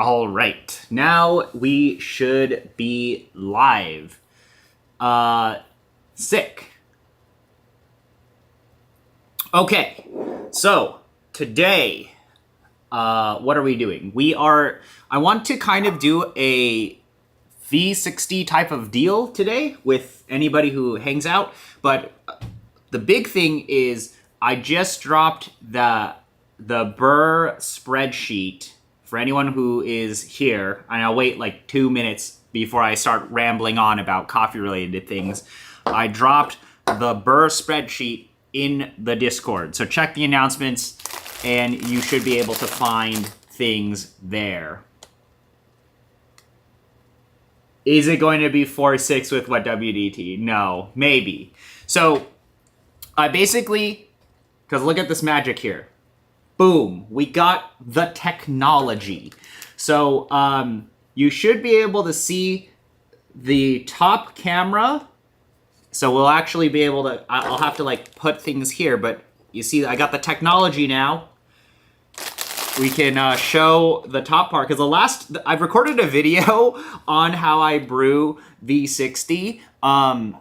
All right, now we should be live. Sick. Okay, so today, what are we doing? I want to kind of do a V60 type of deal today with anybody who hangs out, but the big thing is I just dropped the Burr spreadsheet for anyone who is here, and I'll wait like 2 minutes before I start rambling on about coffee-related things. I dropped the Burr spreadsheet in the Discord, so check the announcements, and you should be able to find things there. Is it going to be 4-6 with what WDT? No, maybe. So I basically, because look at this magic here. Boom, we got the technology. So you should be able to see the top camera. So we'll actually be able to, I'll have to like put things here, but you see I got the technology now. We can show the top part, because I've recorded a video on how I brew V60. And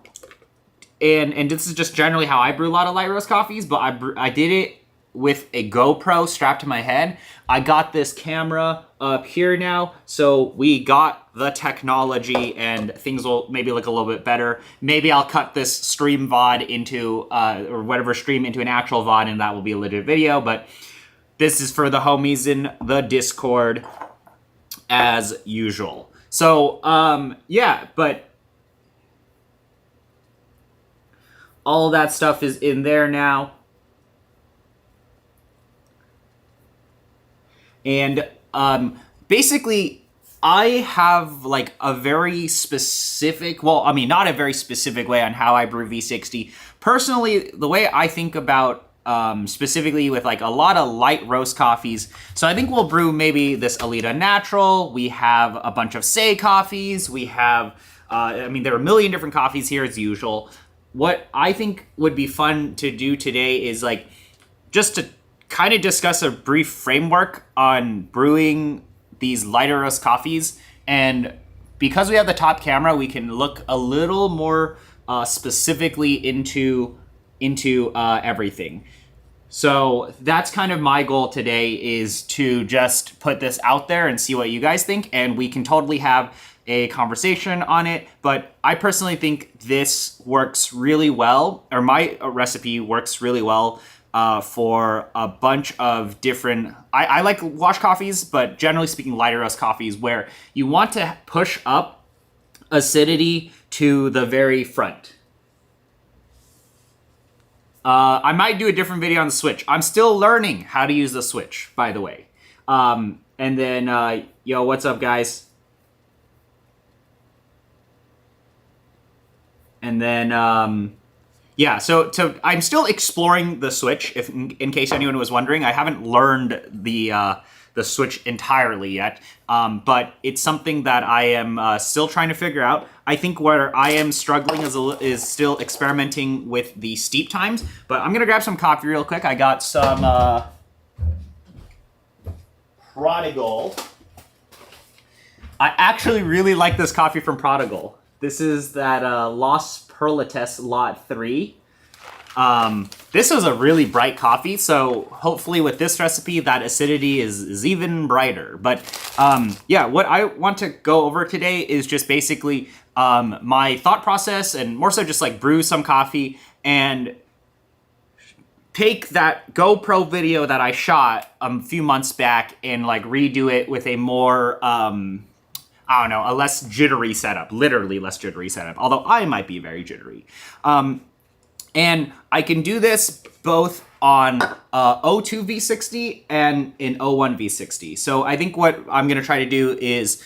this is just generally how I brew a lot of light roast coffees, but I did it with a GoPro strapped to my head. I got this camera up here now, so we got the technology and things will maybe look a little bit better. Maybe I'll cut this stream VOD into, or whatever stream into an actual VOD, and that will be a legit video, but this is for the homies in the Discord as usual. So, yeah, but all that stuff is in there now. And basically, I have like a very specific, well, I mean, not a very specific way on how I brew V60. Personally, the way I think about specifically with like a lot of light roast coffees, so I think we'll brew maybe this Alita Natural. We have a bunch of Say coffees. We have, I mean, there are a million different coffees here as usual. What I think would be fun to do today is like just to kind of discuss a brief framework on brewing these lighter roast coffees. And because we have the top camera, we can look a little more specifically into everything. So that's kind of my goal today, is to just put this out there and see what you guys think, and we can totally have a conversation on it. But I personally think this works really well, or my recipe works really well for a bunch of different, I like wash coffees, but generally speaking, lighter roast coffees where you want to push up acidity to the very front. I might do a different video on the switch. I'm still learning how to use the switch, by the way. And then, yo, what's up, guys? And then, yeah, so I'm still exploring the switch, if in case anyone was wondering. I haven't learned the switch entirely yet, but it's something that I am still trying to figure out. I think where I am struggling is still experimenting with the steep times, but I'm gonna grab some coffee real quick. I got some Prodigal. I actually really like this coffee from Prodigal. This is that Los Perlites Lot 3. This is a really bright coffee, so hopefully with this recipe, that acidity is even brighter. But yeah, what I want to go over today is just basically my thought process, and more so just like brew some coffee and take that GoPro video that I shot a few months back and like redo it with a more, I don't know, a less jittery setup, literally less jittery setup, although I might be very jittery. And I can do this both on O2 V60 and in O1 V60. So I think what I'm gonna try to do is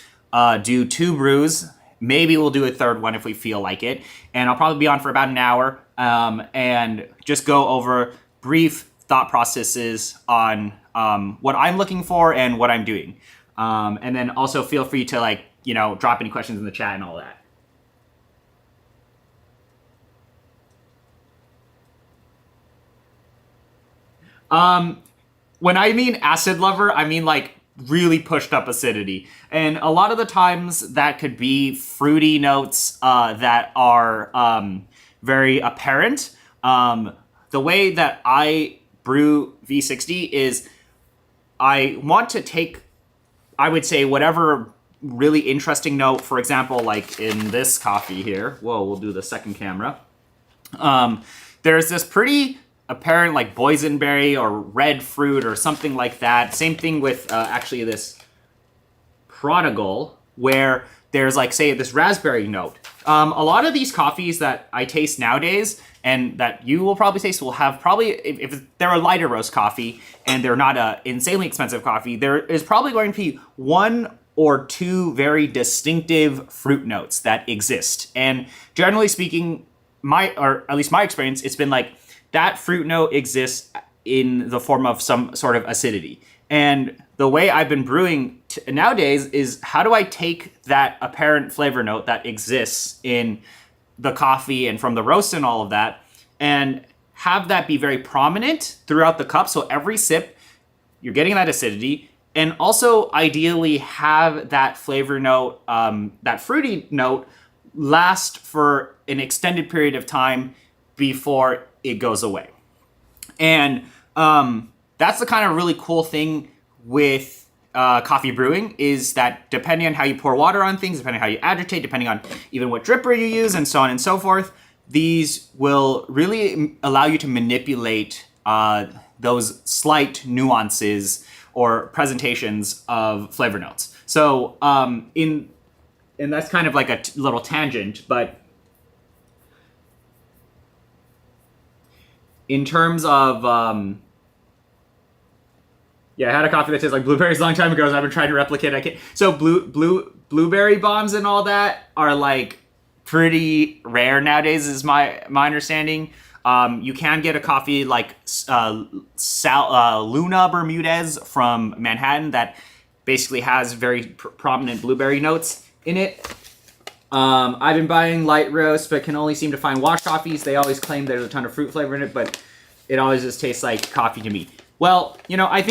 do 2 brews. Maybe we'll do a third one if we feel like it. And I'll probably be on for about an hour and just go over brief thought processes on what I'm looking for and what I'm doing. And then also feel free to like, you know, drop any questions in the chat and all that. When I mean acid lover, I mean like really pushed up acidity. And a lot of the times that could be fruity notes that are very apparent. The way that I brew V60 is I want to take, I would say, whatever really interesting note, for example, like in this coffee here. Whoa, we'll do the second camera. There's this pretty apparent like boysenberry or red fruit or something like that. Same thing with actually this prodigal, where there's like, say, this raspberry note. A lot of these coffees that I taste nowadays and that you will probably taste will have probably, if they're a lighter roast coffee and they're not a insanely expensive coffee, there is probably going to be one or two very distinctive fruit notes that exist. And generally speaking, or at least my experience, it's been like that fruit note exists in the form of some sort of acidity. And the way I've been brewing nowadays is, how do I take that apparent flavor note that exists in the coffee and from the roast and all of that, and have that be very prominent throughout the cup. So every sip, you're getting that acidity, and also ideally have that flavor note, that fruity note, last for an extended period of time before it goes away. And that's the kind of really cool thing with coffee brewing, is that depending on how you pour water on things, depending on how you agitate, depending on even what dripper you use, and so on and so forth, these will really allow you to manipulate those slight nuances or presentations of flavor notes. So and that's kind of like a little tangent, but in terms of, yeah, I had a coffee that tastes like blueberries a long time ago, so I've been trying to replicate. I can't. So blueberry bombs and all that are like pretty rare nowadays, is my understanding. You can get a coffee like Luna Bermudez from Manhattan that basically has very prominent blueberry notes in it. I've been buying light roast, but can only seem to find wash coffees. They always claim there's a ton of fruit flavor in it, but it always just tastes like coffee to me. Well, I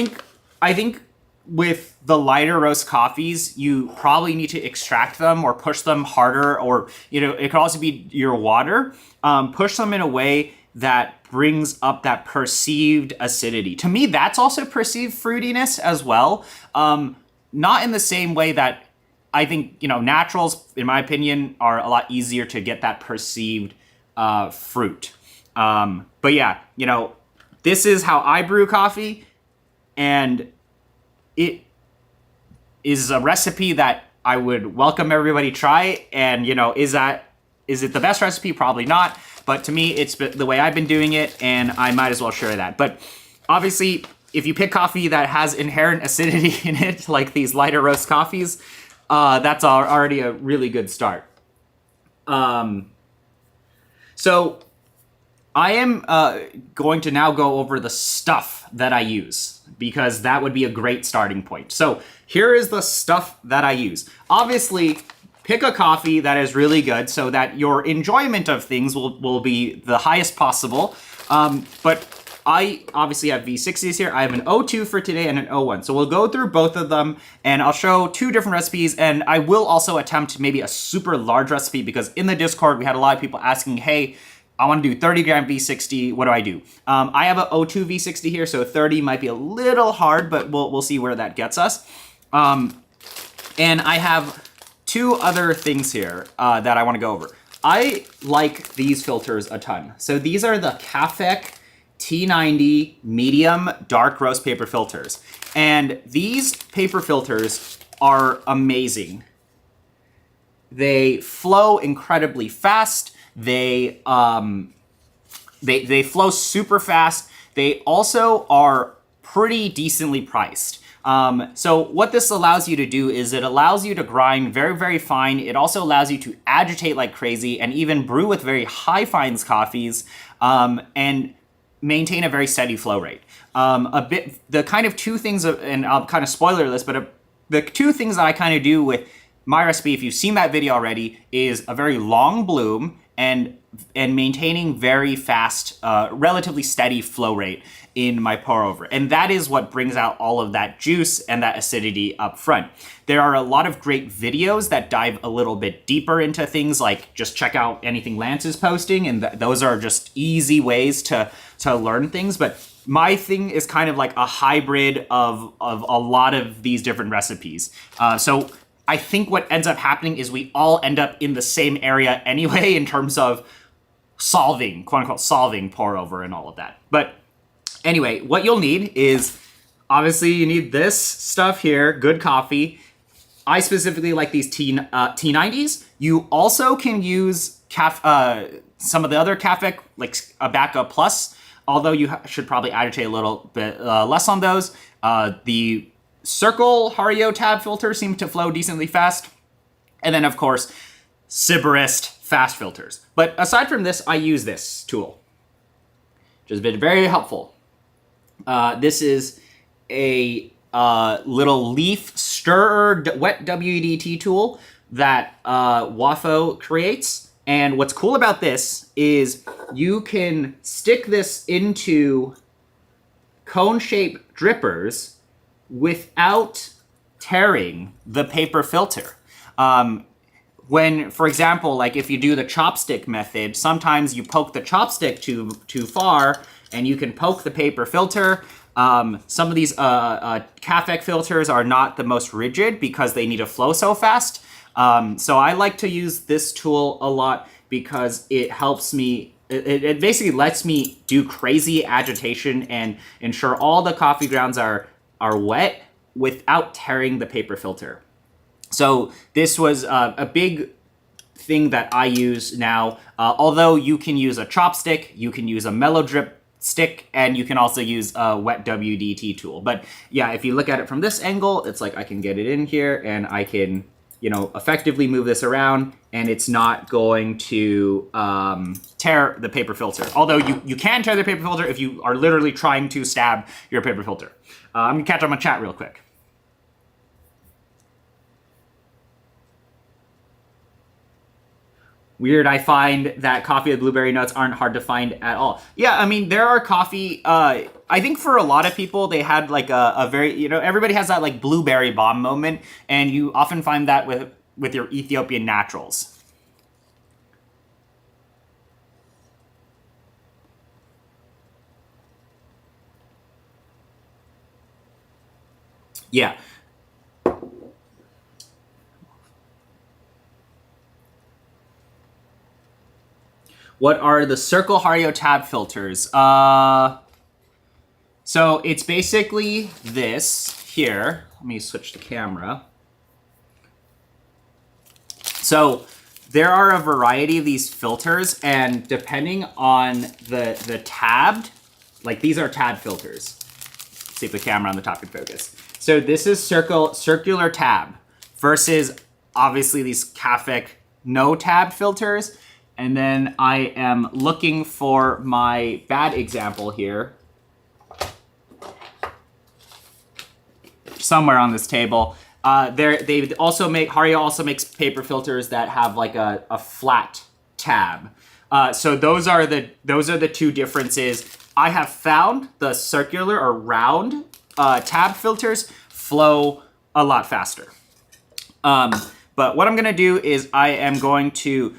think with the lighter roast coffees, you probably need to extract them or push them harder, or it could also be your water. Push them in a way that brings up that perceived acidity. To me, that's also perceived fruitiness as well. Not in the same way that I think, naturals, in my opinion, are a lot easier to get that perceived fruit. But yeah, this is how I brew coffee, and it is a recipe that I would welcome everybody try. And, is it the best recipe? Probably not. But to me, it's the way I've been doing it, and I might as well share that. But obviously, if you pick coffee that has inherent acidity in it, like these lighter roast coffees, that's already a really good start. So I am going to now go over the stuff that I use, because that would be a great starting point. So here is the stuff that I use. Obviously, pick a coffee that is really good so that your enjoyment of things will be the highest possible. But I obviously have V60s here. I have an O2 for today and an O1. So we'll go through both of them, and I'll show two different recipes. And I will also attempt maybe a super large recipe, because in the Discord, we had a lot of people asking, hey, I want to do 30 gram V60. What do I do? I have an O2 V60 here, so 30 might be a little hard, but we'll see where that gets us. And I have two other things here that I want to go over. I like these filters a ton. So these are the Cafec T90 medium dark roast paper filters. And these paper filters are amazing. They flow incredibly fast. They flow super fast. They also are pretty decently priced. So what this allows you to do is it allows you to grind very, very fine. It also allows you to agitate like crazy and even brew with very high fines coffees, and maintain a very steady flow rate. The kind of two things, and I'll kind of spoiler this, but the two things that I kind of do with my recipe, if you've seen that video already, is a very long bloom and and maintaining very fast, relatively steady flow rate in my pour over. And that is what brings out all of that juice and that acidity up front. There are a lot of great videos that dive a little bit deeper into things, like just check out anything Lance is posting, and those are just easy ways to learn things. But my thing is kind of like a hybrid of a lot of these different recipes. So I think what ends up happening is we all end up in the same area anyway in terms of solving, quote unquote, solving pour over and all of that. But anyway, what you'll need is, obviously you need this stuff here, good coffee. I specifically like these T90s. You also can use some of the other Cafe, like a Backup Plus, although you should probably agitate a little bit less on those. The Circle Hario tab filters seem to flow decently fast. And then, of course, Sybarist fast filters. But aside from this, I use this tool, which has been very helpful. This is a little leaf stirrer wet WDT tool that Wafo creates. And what's cool about this is you can stick this into cone-shaped drippers without tearing the paper filter. When, for example, like if you do the chopstick method, sometimes you poke the chopstick too far, and you can poke the paper filter. Some of these Cafec filters are not the most rigid because they need to flow so fast. So I like to use this tool a lot because it helps me, it basically lets me do crazy agitation and ensure all the coffee grounds are wet without tearing the paper filter. So this was a big thing that I use now. Although you can use a chopstick, you can use a mellow drip stick, and you can also use a wet WDT tool. But yeah, if you look at it from this angle, it's like I can get it in here and I can, effectively move this around, and it's not going to tear the paper filter. Although you can tear the paper filter if you are literally trying to stab your paper filter. I'm gonna catch up on chat real quick. Weird, I find that coffee with blueberry nuts aren't hard to find at all. Yeah, I mean, there are coffee, I think for a lot of people, they had like a very, everybody has that like blueberry bomb moment, and you often find that with your Ethiopian naturals. Yeah. What are the Circle Hario tab filters? So it's basically this here. Let me switch the camera. So there are a variety of these filters, and depending on the tabbed, like these are tab filters. Let's see if the camera on the top can focus. So this is circular tab versus obviously these Cafec no tab filters. And then I am looking for my bad example here. Somewhere on this table. They also Hario also makes paper filters that have like a flat tab. So those are the two differences. I have found the circular or round tab filters flow a lot faster. But what I'm gonna do is I am going to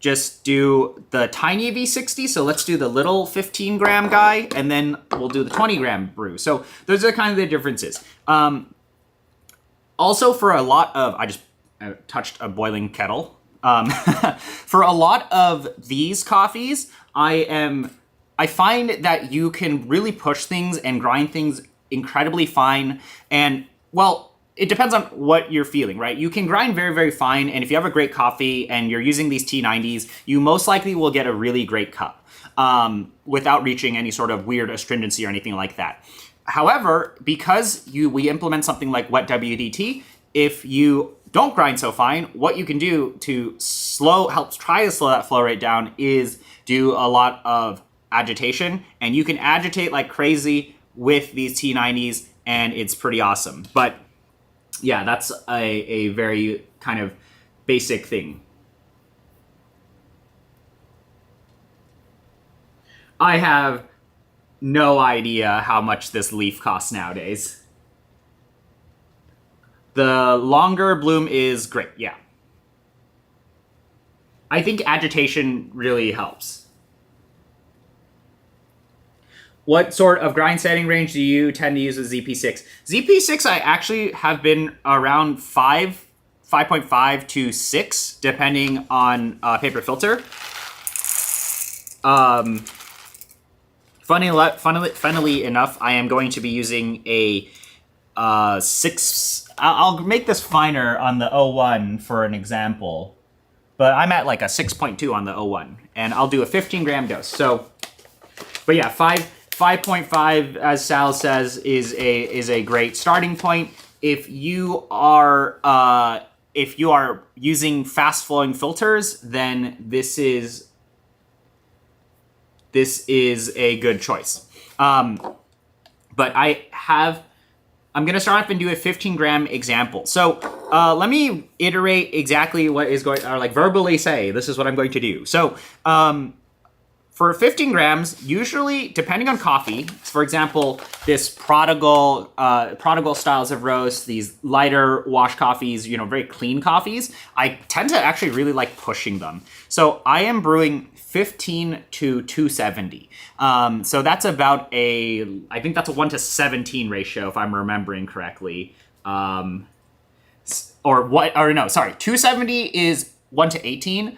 just do the tiny V60. So let's do the little 15 gram guy, and then we'll do the 20 gram brew. So those are kind of the differences. Also, for a lot of, I touched a boiling kettle. For a lot of these coffees, I find that you can really push things and grind things incredibly fine. And well, it depends on what you're feeling, right? You can grind very, very fine, and if you have a great coffee and you're using these T90s, you most likely will get a really great cup without reaching any sort of weird astringency or anything like that. However, because we implement something like wet WDT, if you don't grind so fine, what you can do to help try to slow that flow rate down is do a lot of agitation, and you can agitate like crazy with these T90s, and it's pretty awesome. But yeah, that's a very kind of basic thing. I have no idea how much this leaf costs nowadays. The longer bloom is great, yeah. I think agitation really helps. What sort of grind setting range do you tend to use with ZP6? ZP6, I actually have been around 5.5 to 6, depending on paper filter. Funnily enough, I am going to be using a 6. I'll make this finer on the 01 for an example, but I'm at like a 6.2 on the 01, and I'll do a 15 gram dose. So, but yeah, 5.5, as Sal says, is a great starting point. If you are using fast flowing filters, then this is a good choice. But I'm going to start off and do a 15 gram example. So let me iterate exactly what is going, or like verbally say, this is what I'm going to do. So for 15 grams, usually, depending on coffee, for example, this prodigal styles of roast, these lighter wash coffees, very clean coffees, I tend to actually really like pushing them. So I am brewing 15 to 270. So that's about I think that's a 1 to 17 ratio, if I'm remembering correctly. 270 is 1 to 18.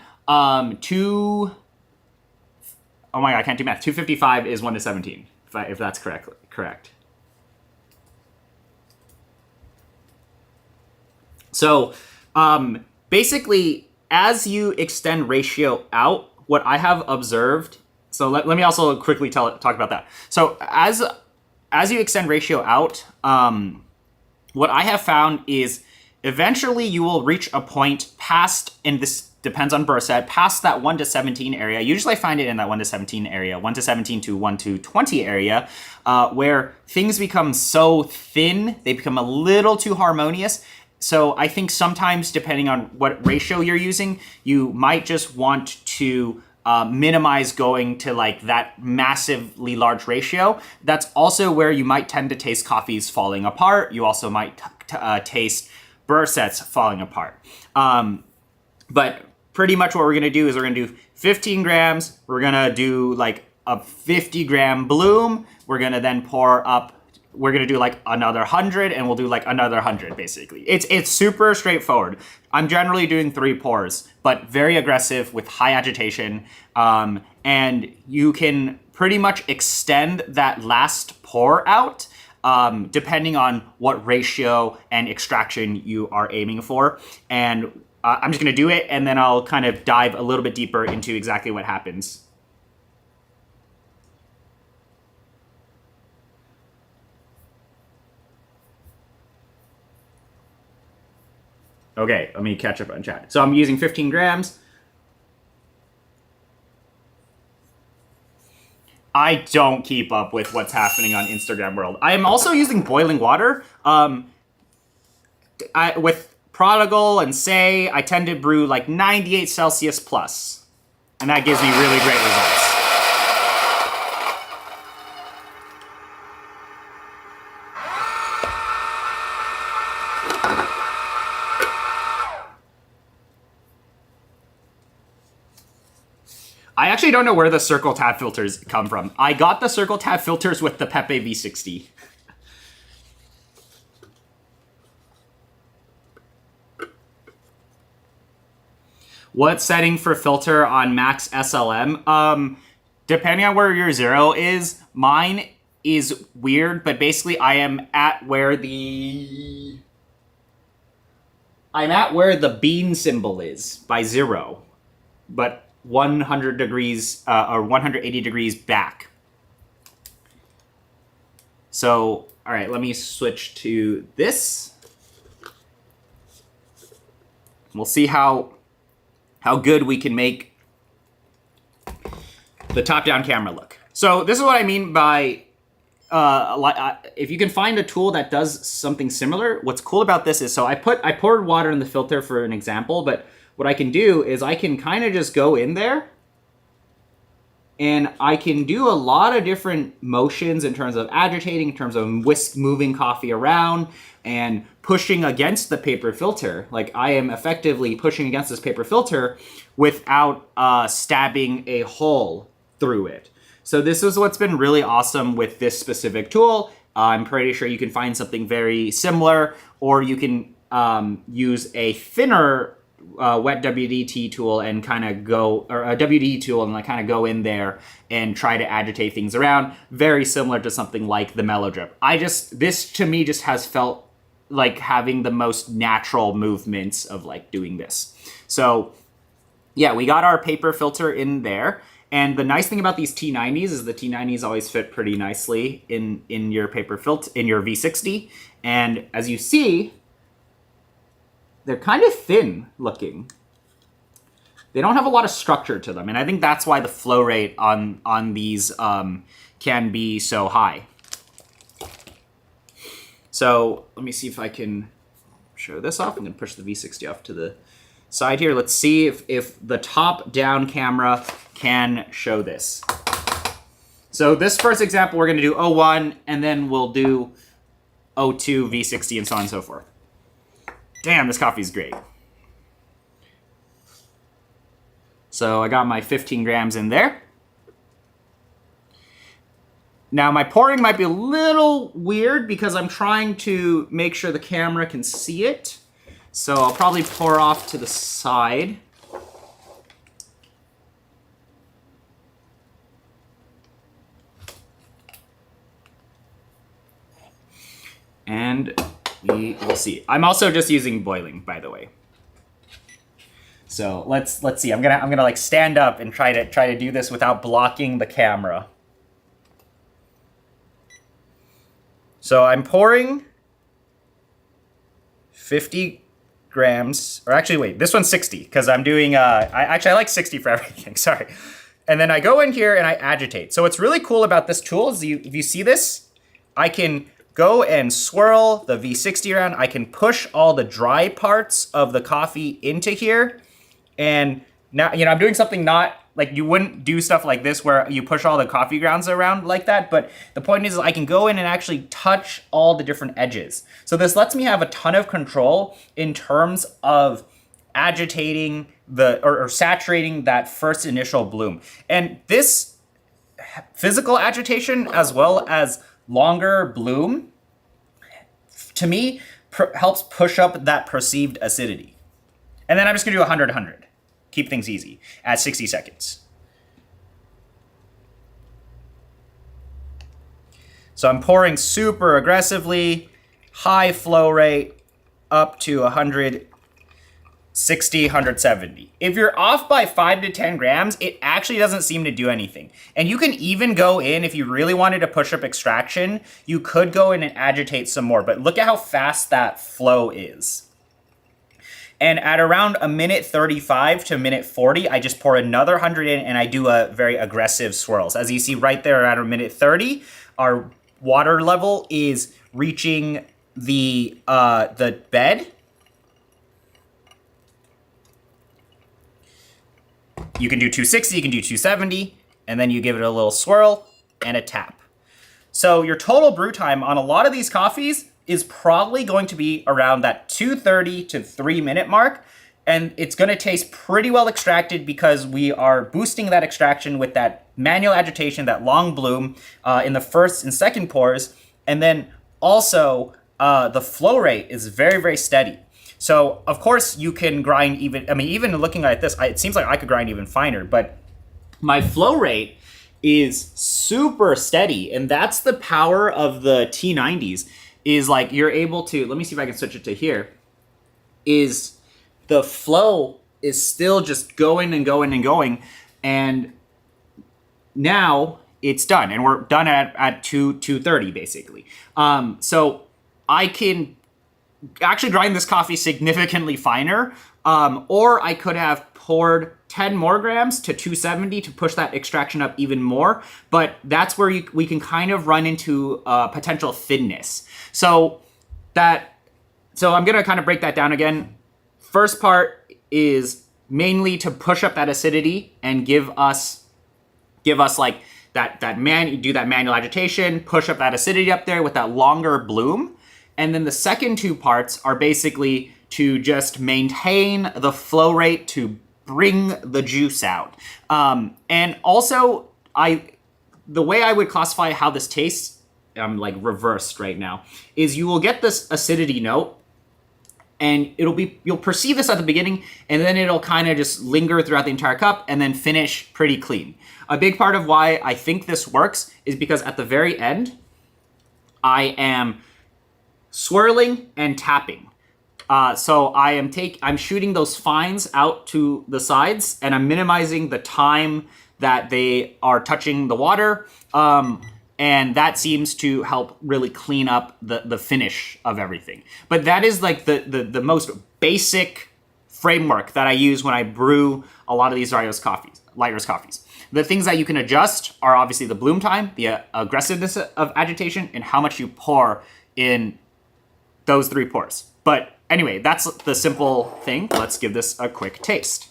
Oh my god, I can't do math. 255 is 1 to 17, if that's correct. So basically, as you extend ratio out, what I have observed, so let me also quickly talk about that. So as you extend ratio out, what I have found is eventually you will reach a point past, and this depends on burst set, past that 1 to 17 area. Usually I find it in that 1 to 17 area, 1 to 17 to 1 to 20 area, where things become so thin, they become a little too harmonious. So I think sometimes, depending on what ratio you're using, you might just want to minimize going to like that massively large ratio. That's also where you might tend to taste coffees falling apart. You also might taste burst sets falling apart. But pretty much what we're gonna do is we're gonna do 15 grams. We're gonna do like a 50 gram bloom. We're gonna then pour up. We're gonna do like another 100, and we'll do like another 100. Basically, it's super straightforward. I'm generally doing 3 pours, but very aggressive with high agitation. And you can pretty much extend that last pour out, depending on what ratio and extraction you are aiming for. And I'm just gonna do it, and then I'll kind of dive a little bit deeper into exactly what happens. Okay, let me catch up on chat. So I'm using 15 grams. I don't keep up with what's happening on Instagram World. I am also using boiling water. With Prodigal and Say, I tend to brew like 98 Celsius plus, and that gives me really great results. I actually don't know where the Circle Tab filters come from. I got the Circle Tab filters with the Pepe V60. What setting for filter on Max SLM? Depending on where your 0 is, mine is weird, but basically I'm at where the bean symbol is by 0, but 100 degrees or 180 degrees back. So, all right, let me switch to this. We'll see how good we can make the top-down camera look. So this is what I mean by, if you can find a tool that does something similar, what's cool about this is, so I poured water in the filter for an example, but what I can do is I can kind of just go in there And I can do a lot of different motions in terms of agitating, in terms of moving coffee around and pushing against the paper filter. Like I am effectively pushing against this paper filter without stabbing a hole through it. So this is what's been really awesome with this specific tool. I'm pretty sure you can find something very similar, or you can use a thinner wet WDT tool and kind of go, or a WDE tool and like kind of go in there and try to agitate things around. Very similar to something like the Mellow Drip. This to me just has felt like having the most natural movements of like doing this. So yeah, we got our paper filter in there. And the nice thing about these T90s is the T90s always fit pretty nicely in your paper filter, in your V60. And as you see, they're kind of thin looking. They don't have a lot of structure to them. And I think that's why the flow rate on these can be so high. So let me see if I can show this off. I'm gonna push the V60 off to the side here. Let's see if the top-down camera can show this. So this first example, we're gonna do 01, and then we'll do 02, V60, and so on and so forth. Damn, this coffee's great. So I got my 15 grams in there. Now my pouring might be a little weird because I'm trying to make sure the camera can see it. So I'll probably pour off to the side. And we will see. I'm also just using boiling, by the way. So let's see. I'm gonna like stand up and try to do this without blocking the camera. So I'm pouring 50 grams, or actually wait, this one's 60 because I'm doing, I like 60 for everything, sorry. And then I go in here and I agitate. So what's really cool about this tool is if you see this, I can go and swirl the V60 around. I can push all the dry parts of the coffee into here. And now, I'm doing something not, like you wouldn't do stuff like this where you push all the coffee grounds around like that. But the point is I can go in and actually touch all the different edges. So this lets me have a ton of control in terms of agitating or saturating that first initial bloom. And this physical agitation as well as longer bloom, to me, helps push up that perceived acidity. And then I'm just gonna do 100, 100. Keep things easy at 60 seconds. So I'm pouring super aggressively, high flow rate, up to 160, 170. If you're off by 5 to 10 grams, it actually doesn't seem to do anything. And you can even go in, if you really wanted to push up extraction, you could go in and agitate some more, but look at how fast that flow is. And at around a minute 35 to a minute 40, I just pour another 100 in and I do a very aggressive swirls. As you see right there at a minute 30, our water level is reaching the bed. You can do 260, you can do 270, and then you give it a little swirl and a tap. So your total brew time on a lot of these coffees is probably going to be around that 2:30 to 3 minute mark. And it's gonna taste pretty well extracted because we are boosting that extraction with that manual agitation, that long bloom in the first and second pours. And then also the flow rate is very, very steady. So of course you can grind even looking at this, it seems like I could grind even finer, but my flow rate is super steady. And that's the power of the T90s. Is like you're able to, let me see if I can switch it to here, is the flow is still just going and going and going. And now it's done. And we're done at 2:30 basically. So I can actually grind this coffee significantly finer. Or I could have poured 10 more grams to 270 to push that extraction up even more. But that's where we can kind of run into potential thinness. So I'm gonna kind of break that down again. First part is mainly to push up that acidity and give us give us like you do that manual agitation, push up that acidity up there with that longer bloom. And then the second two parts are basically to just maintain the flow rate to bring the juice out. And also, the way I would classify how this tastes, I'm like reversed right now, is you will get this acidity note, and you'll perceive this at the beginning, and then it'll kind of just linger throughout the entire cup and then finish pretty clean. A big part of why I think this works is because at the very end, I am swirling and tapping. So I'm shooting those fines out to the sides, and I'm minimizing the time that they are touching the water. And that seems to help really clean up the finish of everything. But that is like the most basic framework that I use when I brew a lot of these light roast coffees. The things that you can adjust are obviously the bloom time, the aggressiveness of agitation, and how much you pour in those 3 pours. But anyway, that's the simple thing. Let's give this a quick taste.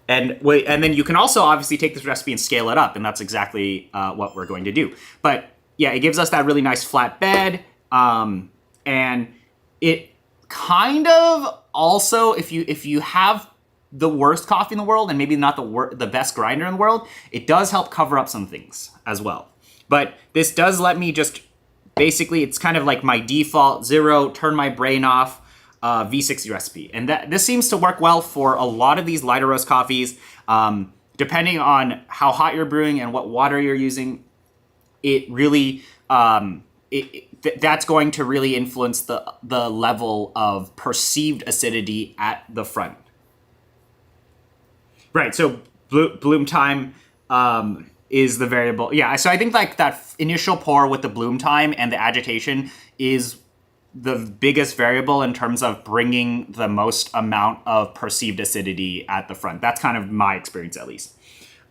And then you can also obviously take this recipe and scale it up, and that's exactly what we're going to do. But yeah, it gives us that really nice flat bed, and it kind of also, if you have the worst coffee in the world and maybe not the best grinder in the world, it does help cover up some things as well. But this does let me just basically, it's kind of like my default 0, turn my brain off. V60 recipe. And this seems to work well for a lot of these lighter roast coffees. Depending on how hot you're brewing and what water you're using, it really, that's going to really influence the level of perceived acidity at the front. Right, so bloom time is the variable. Yeah, so I think like that initial pour with the bloom time and the agitation is the biggest variable in terms of bringing the most amount of perceived acidity at the front. That's kind of my experience, at least.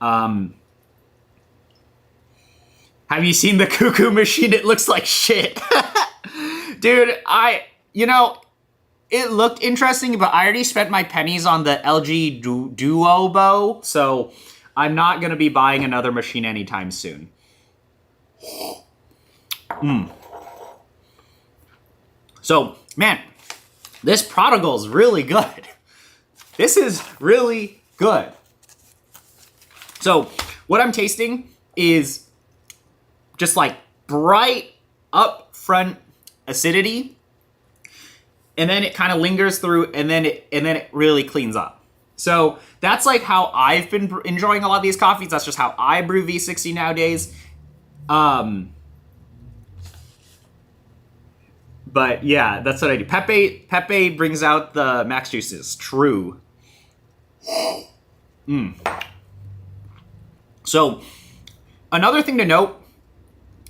Have you seen the cuckoo machine? It looks like shit. Dude, it looked interesting, but I already spent my pennies on the LG Duobo, so I'm not going to be buying another machine anytime soon. So, man, this Prodigal is really good. This is really good. So, what I'm tasting is just like bright upfront acidity, and then it kind of lingers through, and then it really cleans up. So that's like how I've been enjoying a lot of these coffees. That's just how I brew V60 nowadays. But yeah, that's what I do. Pepe brings out the max juices. True. So another thing to note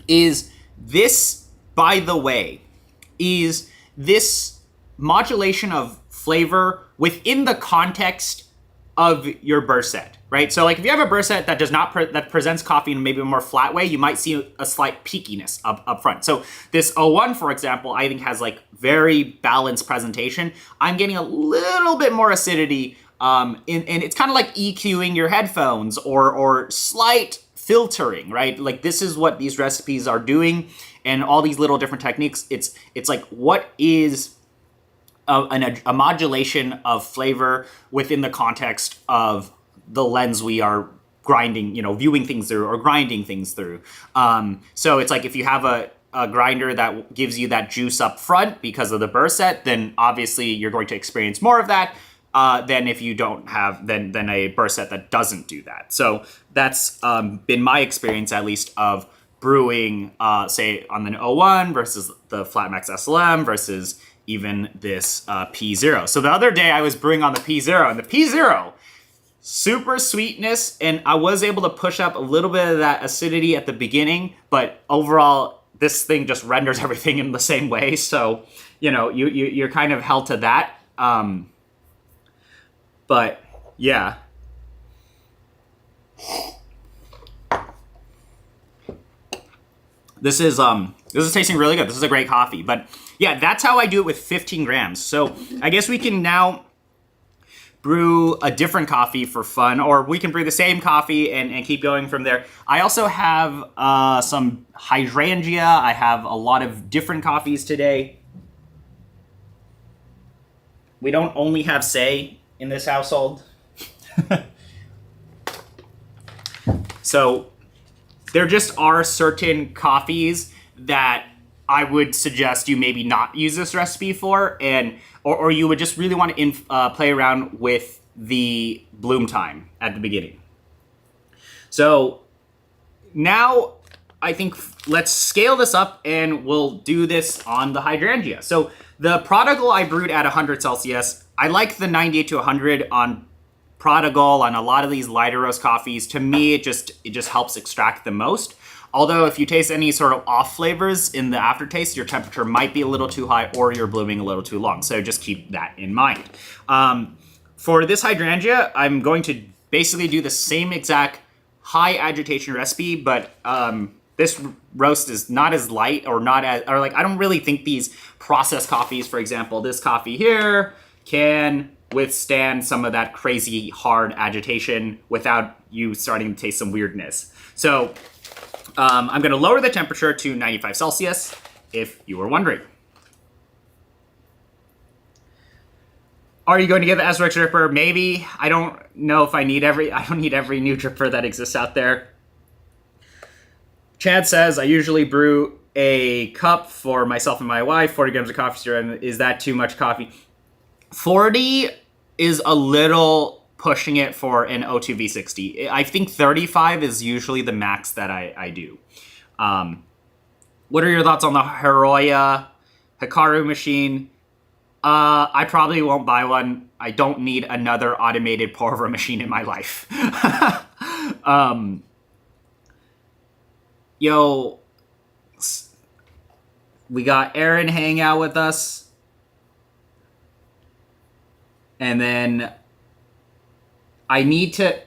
is this, by the way, is this modulation of flavor within the context of your burst set, right? So like if you have a burst set that does not that presents coffee in maybe a more flat way, you might see a slight peakiness up front. So this 01, for example, I think has like very balanced presentation. I'm getting a little bit more acidity, and it's kind of like EQing your headphones or slight filtering, right? Like this is what these recipes are doing, and all these little different techniques. It's like what is a modulation of flavor within the context of the lens we are grinding, viewing things through or grinding things through. So it's like if you have a grinder that gives you that juice up front because of the burst set, then obviously you're going to experience more of that than if you don't have than a burst set that doesn't do that. So that's been my experience, at least, of brewing, say, on the 01 versus the Flatmax SLM versus even this P0. So the other day I was brewing on the P0, and the P0, super sweetness, and I was able to push up a little bit of that acidity at the beginning, but overall, this thing just renders everything in the same way. So, you're kind of held to that. But yeah. This is tasting really good. This is a great coffee. But yeah, that's how I do it with 15 grams. So I guess we can now brew a different coffee for fun, or we can brew the same coffee and keep going from there. I also have some hydrangea. I have a lot of different coffees today. We don't only have say in this household. So there just are certain coffees that I would suggest you maybe not use this recipe for, or you would just really want to play around with the bloom time at the beginning. So now I think let's scale this up and we'll do this on the hydrangea. So the Prodigal I brewed at 100 Celsius. I like the 98 to 100 on Prodigal, on a lot of these lighter roast coffees. To me, it just helps extract the most. Although if you taste any sort of off flavors in the aftertaste, your temperature might be a little too high or you're blooming a little too long. So just keep that in mind. For this hydrangea, I'm going to basically do the same exact high agitation recipe, but this roast is not as light or I don't really think these processed coffees, for example, this coffee here can withstand some of that crazy hard agitation without you starting to taste some weirdness. So I'm going to lower the temperature to 95 Celsius, if you were wondering. Are you going to get the SRX dripper? Maybe. I don't know if I don't need every new dripper that exists out there. Chad says, I usually brew a cup for myself and my wife, 40 grams of coffee syrup. Is that too much coffee? 40 is a little pushing it for an O2 V60. I think 35 is usually the max that I do. What are your thoughts on the Hiroya Hikaru machine? I probably won't buy one. I don't need another automated pour over machine in my life. Yo, we got Aaron hanging out with us. And then I need to,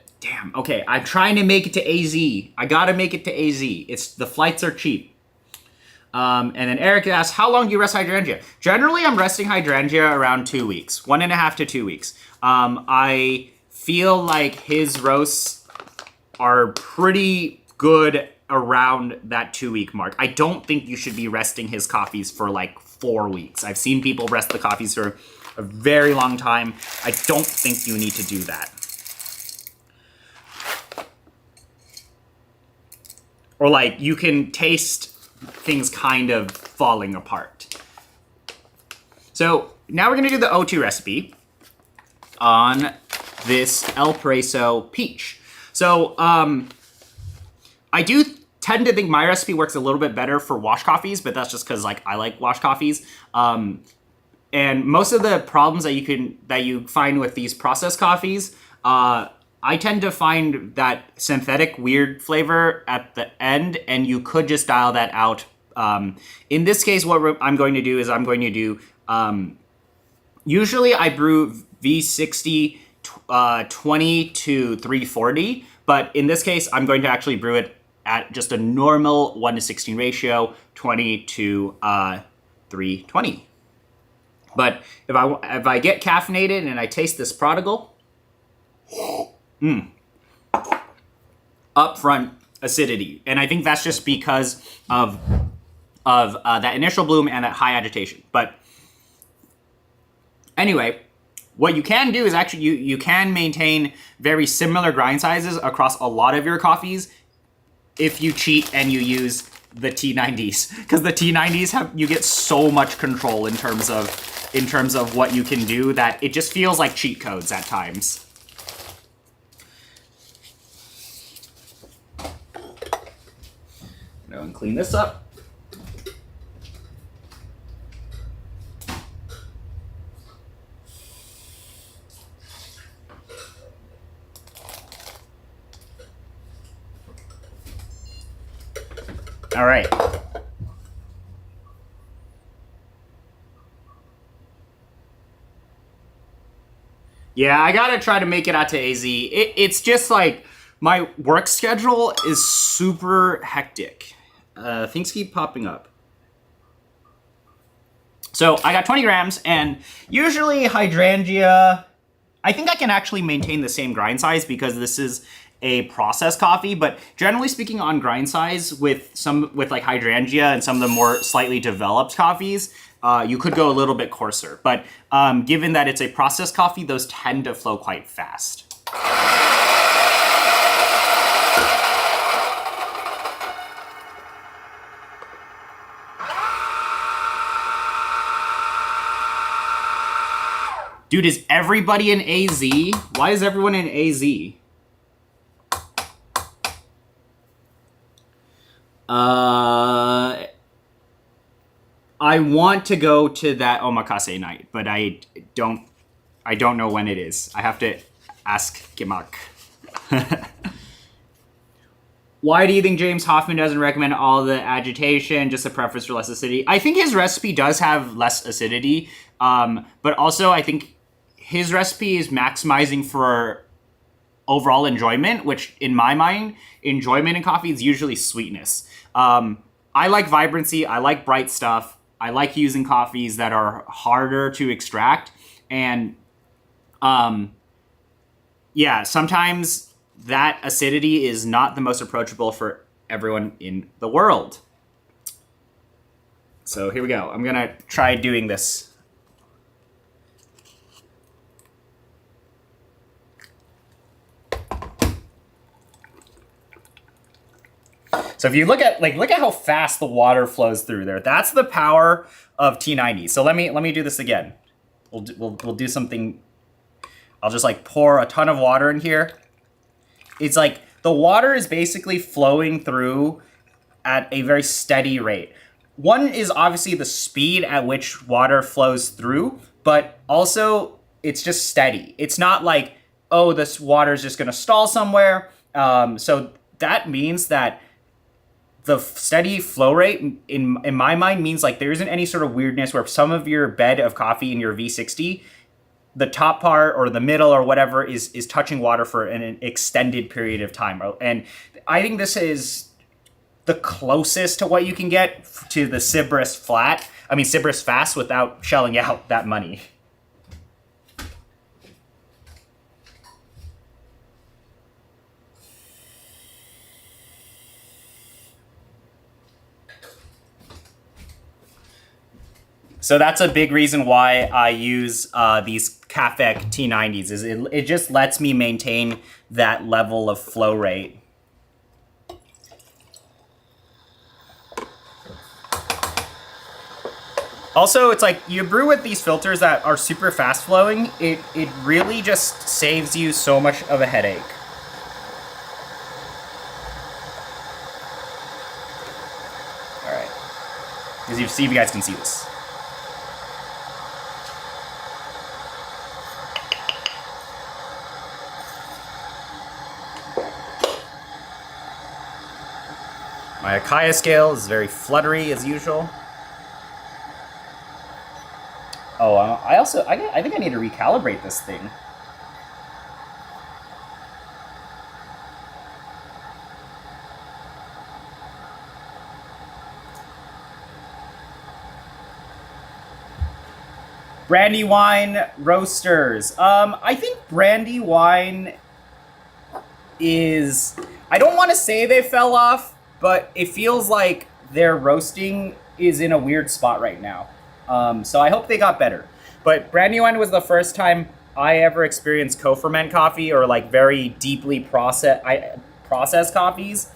okay, I'm trying to make it to AZ. I gotta make it to AZ. The flights are cheap. And then Eric asks, how long do you rest hydrangea? Generally, I'm resting hydrangea around 2 weeks, 1.5 to 2 weeks. I feel like his roasts are pretty good around that 2 week mark. I don't think you should be resting his coffees for like 4 weeks. I've seen people rest the coffees for a very long time. I don't think you need to do that. Or like you can taste things kind of falling apart. So now we're gonna do the O2 recipe on this El Preso peach. So I do tend to think my recipe works a little bit better for wash coffees, but that's just because like I like wash coffees. And most of the problems that you find with these processed coffees, I tend to find that synthetic weird flavor at the end, and you could just dial that out. In this case, what I'm going to do is usually I brew V60 20 to 340, but in this case, I'm going to actually brew it at just a normal 1:16 ratio, 20 to 320. But if I get caffeinated and I taste this Prodigal, upfront acidity, and I think that's just because of that initial bloom and that high agitation. But anyway, what you can do is actually you can maintain very similar grind sizes across a lot of your coffees if you cheat and you use the T90s, because the T90s you get so much control in terms of what you can do that it just feels like cheat codes at times. Go and clean this up. All right. Yeah, I gotta try to make it out to AZ. It's just like my work schedule is super hectic. things keep popping up. So I got 20 grams, and usually hydrangea, I think I can actually maintain the same grind size because this is a processed coffee, but generally speaking on grind size with like hydrangea and some of the more slightly developed coffees, you could go a little bit coarser. But given that it's a processed coffee, those tend to flow quite fast. Dude, is everybody in AZ? Why is everyone in AZ? I want to go to that omakase night, but I don't know when it is. I have to ask Gimak. Why do you think James Hoffman doesn't recommend all the agitation, just a preference for less acidity? I think his recipe does have less acidity, but also I think his recipe is maximizing for overall enjoyment, which in my mind, enjoyment in coffee is usually sweetness. I like vibrancy. I like bright stuff. I like using coffees that are harder to extract. And yeah, sometimes that acidity is not the most approachable for everyone in the world. So here we go. I'm going to try doing this. So if you look at how fast the water flows through there. That's the power of T90. So let me do this again. We'll do something. I'll just like pour a ton of water in here. It's like the water is basically flowing through at a very steady rate. One is obviously the speed at which water flows through, but also it's just steady. It's not like, oh, this water is just going to stall somewhere. So that means that the steady flow rate in my mind means like there isn't any sort of weirdness where some of your bed of coffee in your V60, the top part or the middle or whatever is touching water for an extended period of time. And I think this is the closest to what you can get to the Sybaris Fast without shelling out that money. So that's a big reason why I use these Cafec T90s, is it just lets me maintain that level of flow rate. Also, it's like you brew with these filters that are super fast flowing, it really just saves you so much of a headache. All right, as you see, if you guys can see this. My Akaya scale is very fluttery as usual. Oh, I think I need to recalibrate this thing. Brandywine roasters. I think Brandywine is, I don't want to say they fell off, but it feels like their roasting is in a weird spot right now. So I hope they got better. But Brandywine was the first time I ever experienced co-ferment coffee or like very deeply processed coffees.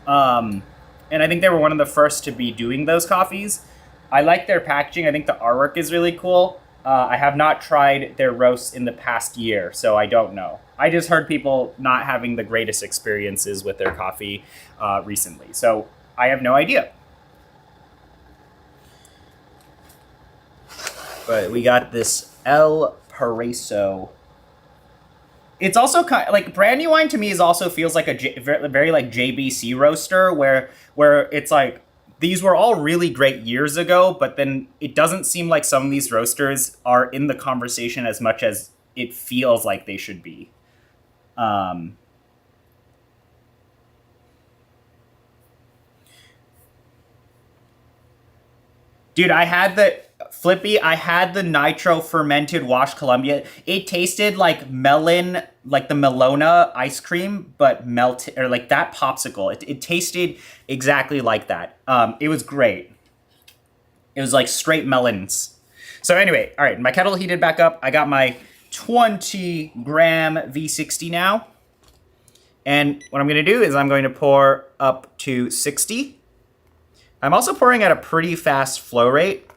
And I think they were one of the first to be doing those coffees. I like their packaging. I think the artwork is really cool. I have not tried their roasts in the past year, so I don't know. I just heard people not having the greatest experiences with their coffee recently, so I have no idea. But we got this El Paraiso. It's also kind of, like, Brandywine to me is also feels like a very like JBC roaster where it's like these were all really great years ago, but then it doesn't seem like some of these roasters are in the conversation as much as it feels like they should be. Dude, I had the Flippy, I had the nitro fermented washed Columbia. It tasted like melon, like the Melona ice cream, but melted, or like that popsicle. It tasted exactly like that. It was great. It was like straight melons. So anyway, all right, my kettle heated back up. I got my 20-gram V60 now. And what I'm going to do is I'm going to pour up to 60. I'm also pouring at a pretty fast flow rate.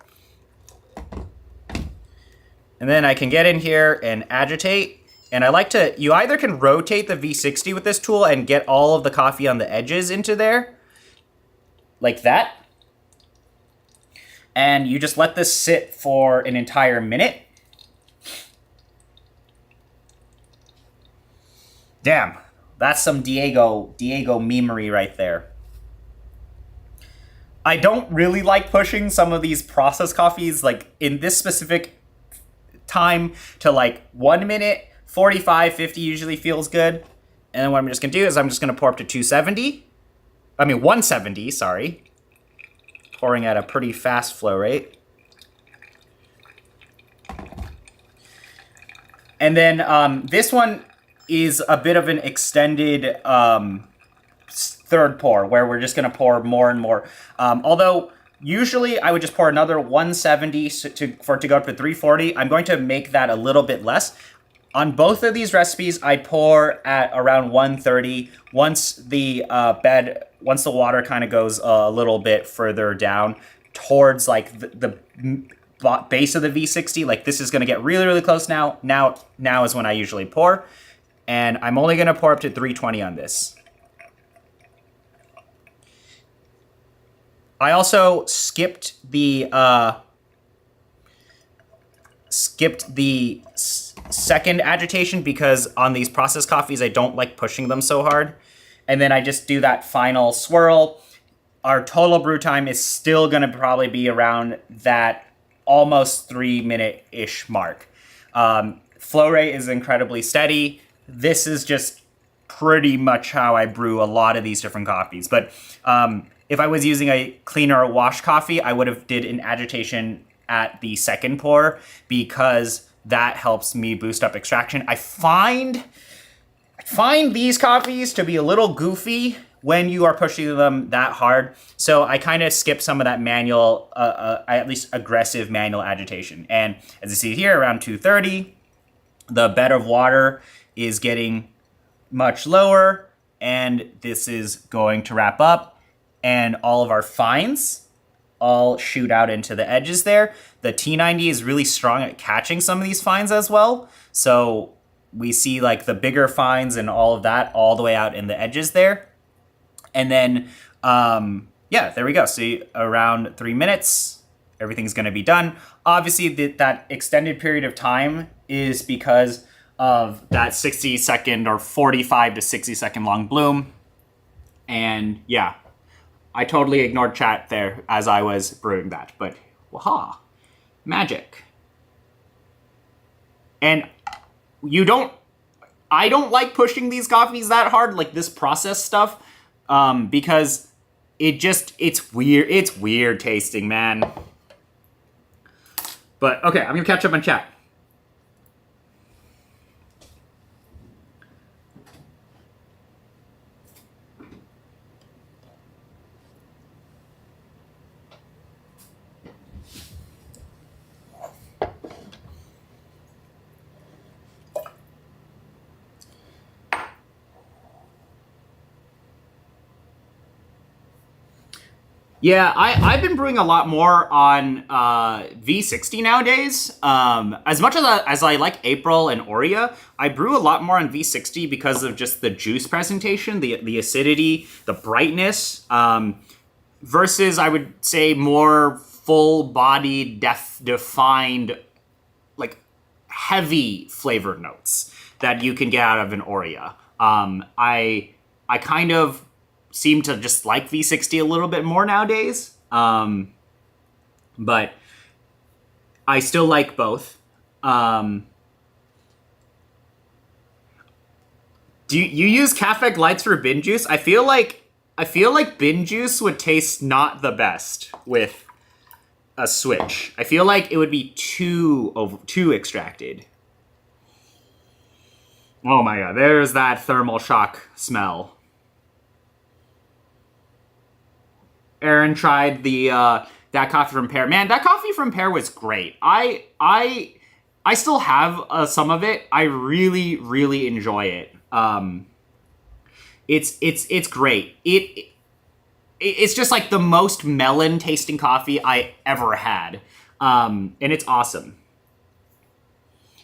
And then I can get in here and agitate. And I like to, you either can rotate the V60 with this tool and get all of the coffee on the edges into there, like that. And you just let this sit for an entire minute. Damn, that's some Diego memery right there. I don't really like pushing some of these processed coffees, like in this specific time, to like 1 minute, 45, 50 usually feels good. And then what I'm just gonna do is I'm just gonna pour up to 170, sorry. Pouring at a pretty fast flow rate. And then this one is a bit of an extended third pour, where we're just gonna pour more and more. Although usually I would just pour another 170 for it to go up to 340. I'm going to make that a little bit less. On both of these recipes, I pour at around 130 once the water kind of goes a little bit further down towards like the base of the V60. Like this is going to get really, really close now. Now is when I usually pour. And I'm only going to pour up to 320 on this. I also skipped the second agitation because on these processed coffees, I don't like pushing them so hard. And then I just do that final swirl. Our total brew time is still gonna probably be around that almost 3 minute-ish mark. Flow rate is incredibly steady. This is just pretty much how I brew a lot of these different coffees. But if I was using a cleaner wash coffee, I would have did an agitation at the second pour because that helps me boost up extraction. I find these coffees to be a little goofy when you are pushing them that hard. So I kind of skip some of that manual, at least aggressive manual agitation. And as you see here, around 230, the bed of water is getting much lower, and this is going to wrap up. And all of our fines all shoot out into the edges there. The T90 is really strong at catching some of these fines as well. So we see like the bigger fines and all of that all the way out in the edges there. And then, yeah, there we go. See, around 3 minutes, everything's gonna be done. Obviously, that extended period of time is because of that 60-second or 45 to 60-second long bloom. And yeah, I totally ignored chat there as I was brewing that, but waha, magic. And I don't like pushing these coffees that hard, like this process stuff, because it's weird tasting, man. But okay, I'm gonna catch up on chat. Yeah, I've been brewing a lot more on V60 nowadays. As much as I like April and Oria, I brew a lot more on V60 because of just the juice presentation, the acidity, the brightness, versus I would say more full-bodied, defined, like heavy flavored notes that you can get out of an Oria. I kind of seem to just like V60 a little bit more nowadays. But I still like both. Do you use Cafec Lights for bin juice? I feel like bin juice would taste not the best with a switch. I feel like it would be too extracted. Oh my god, there's that thermal shock smell. Aaron tried the that coffee from Pear. Man, that coffee from Pear was great. I still have some of it. I really enjoy it. It's great. It's just like the most melon tasting coffee I ever had, and it's awesome.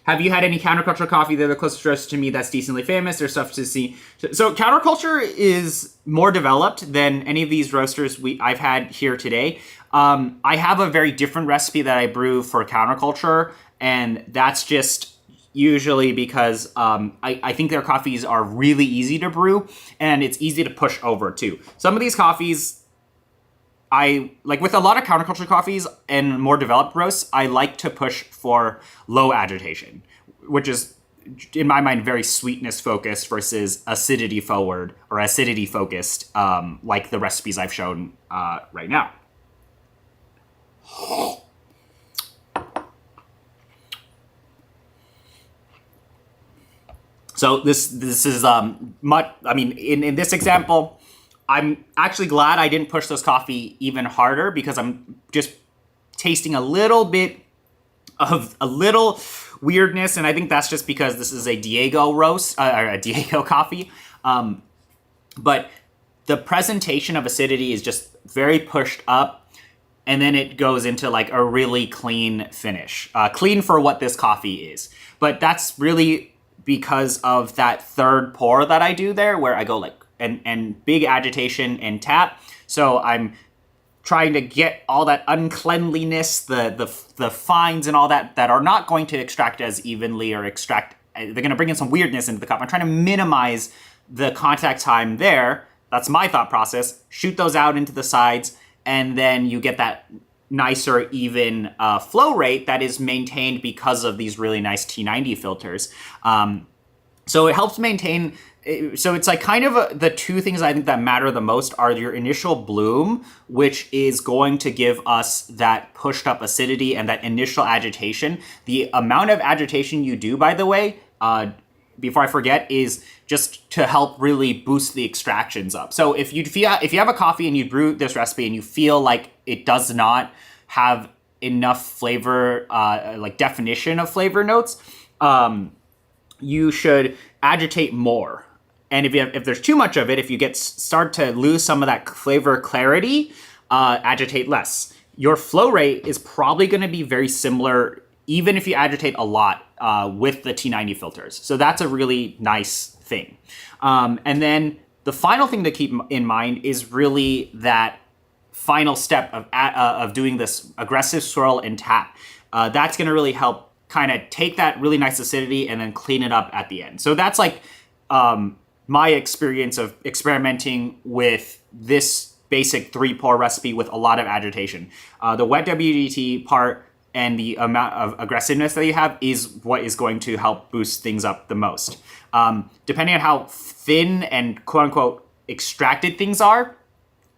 Have you had any counterculture coffee? They're the closest roast to me that's decently famous. There's stuff to see. So counterculture is more developed than any of these roasters I've had here today. I have a very different recipe that I brew for counterculture, and that's just usually because I think their coffees are really easy to brew, and it's easy to push over too. Some of these coffees, I like with a lot of counterculture coffees and more developed roasts, I like to push for low agitation, which is, in my mind, very sweetness focused versus acidity forward or acidity focused, like the recipes I've shown right now. So this is much. I mean, in this example, I'm actually glad I didn't push this coffee even harder because I'm just tasting a little bit of a little weirdness, and I think that's just because this is a Diego roast, or a Diego coffee. But the presentation of acidity is just very pushed up, and then it goes into like a really clean finish. Clean for what this coffee is. But that's really because of that third pour that I do there, where I go like, and big agitation and tap. So I'm trying to get all that uncleanliness, the fines and all that are not going to extract as evenly or extract. They're going to bring in some weirdness into the cup. I'm trying to minimize the contact time there. That's my thought process. Shoot those out into the sides, and then you get that nicer, even flow rate that is maintained because of these really nice T90 filters. So it helps maintain. So it's like kind of the two things I think that matter the most are your initial bloom, which is going to give us that pushed up acidity and that initial agitation. The amount of agitation you do, by the way, before I forget, is just to help really boost the extractions up. So if you have a coffee and you brew this recipe and you feel like it does not have enough flavor, like definition of flavor notes, you should agitate more. And if there's too much of it, if you start to lose some of that flavor clarity, agitate less. Your flow rate is probably going to be very similar, even if you agitate a lot with the T90 filters. So that's a really nice thing. And then the final thing to keep in mind is really that final step of doing this aggressive swirl and tap. That's going to really help kind of take that really nice acidity and then clean it up at the end. So that's like my experience of experimenting with this basic 3-pour recipe with a lot of agitation. The wet WDT part and the amount of aggressiveness that you have is what is going to help boost things up the most. Depending on how thin and quote-unquote extracted things are,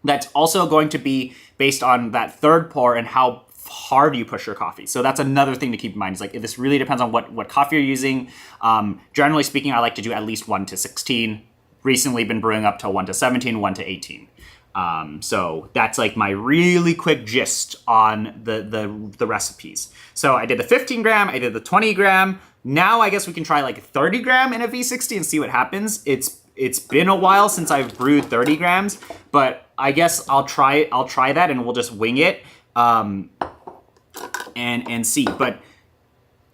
that's also going to be based on that third pour and how hard you push your coffee. So that's another thing to keep in mind. Is like, this really depends on what coffee you're using. Generally speaking, I like to do at least 1 to 16. Recently been brewing up to 1 to 17, 1 to 18. So that's like my really quick gist on the recipes. So I did the 15 gram, I did the 20 gram. Now I guess we can try like 30 gram in a V60 and see what happens. It's been a while since I've brewed 30 grams, but I guess I'll try that and we'll just wing it. And see. But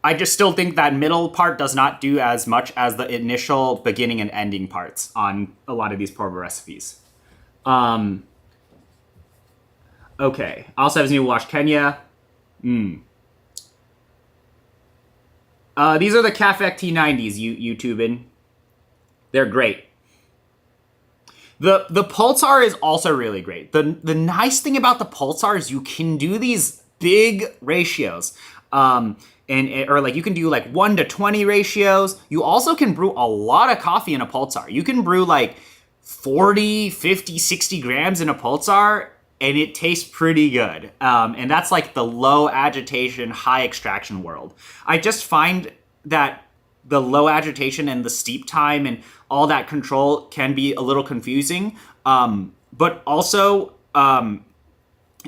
I just still think that middle part does not do as much as the initial beginning and ending parts on a lot of these pour-over recipes. Okay. I also have his new Wash Kenya. These are the Cafec T90s, YouTubing. They're great. The Pulsar is also really great. The nice thing about the Pulsar is you can do these big ratios. Or like you can do like 1 to 20 ratios. You also can brew a lot of coffee in a Pulsar. You can brew like 40, 50, 60 grams in a Pulsar and it tastes pretty good. And that's like the low agitation, high extraction world. I just find that the low agitation and the steep time and all that control can be a little confusing. But also,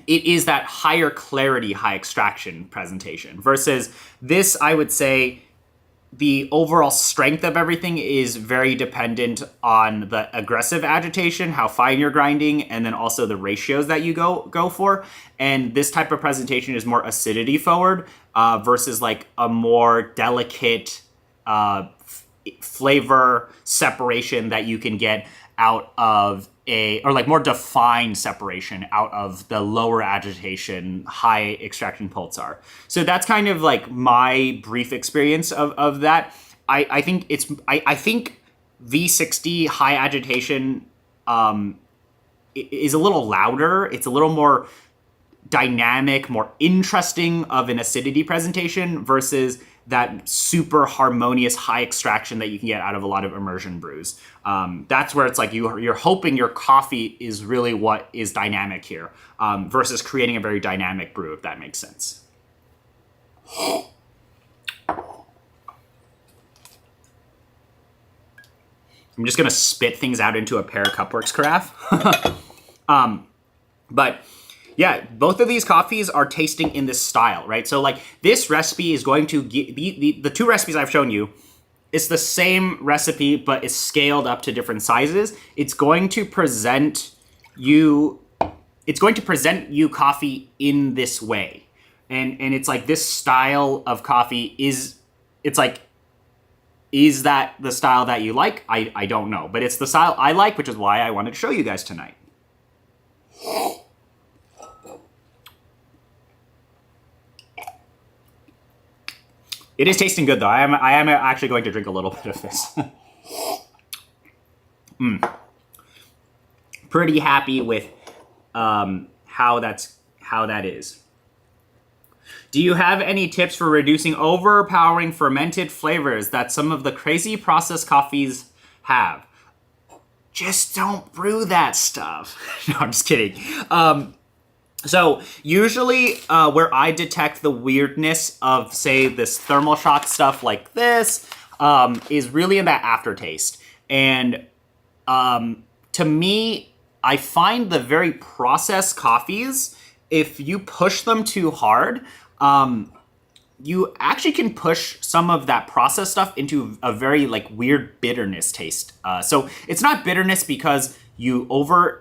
it is that higher clarity, high extraction presentation versus this, I would say, the overall strength of everything is very dependent on the aggressive agitation, how fine you're grinding, and then also the ratios that you go for. And this type of presentation is more acidity forward versus like a more delicate flavor separation that you can get out of or like more defined separation out of the lower agitation, high extraction pulsar. So that's kind of like my brief experience of that. I think V60 high agitation is a little louder. It's a little more dynamic, more interesting of an acidity presentation versus that super harmonious high extraction that you can get out of a lot of immersion brews. That's where it's like you're hoping your coffee is really what is dynamic here versus creating a very dynamic brew, if that makes sense. I'm just gonna spit things out into a pair of Cupworks carafe. But yeah, both of these coffees are tasting in this style, right? So like this recipe is going to the two recipes I've shown you, it's the same recipe, but it's scaled up to different sizes. It's going to present you coffee in this way. And it's like this style of coffee is that the style that you like? I don't know, but it's the style I like, which is why I wanted to show you guys tonight. It is tasting good, though. I am actually going to drink a little bit of this. Pretty happy with how that is. Do you have any tips for reducing overpowering fermented flavors that some of the crazy processed coffees have? Just don't brew that stuff. No, I'm just kidding. So usually where I detect the weirdness of, say, this thermal shock stuff like this is really in that aftertaste. And to me, I find the very processed coffees, if you push them too hard, you actually can push some of that processed stuff into a very like weird bitterness taste. So it's not bitterness because you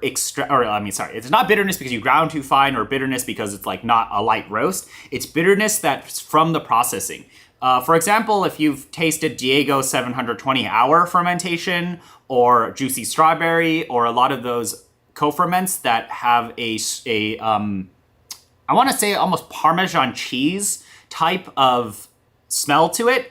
it's not bitterness because you ground too fine or bitterness because it's like not a light roast. It's bitterness that's from the processing. For example, if you've tasted Diego 720 hour fermentation or Juicy Strawberry or a lot of those co-ferments that have I want to say almost Parmesan cheese type of smell to it,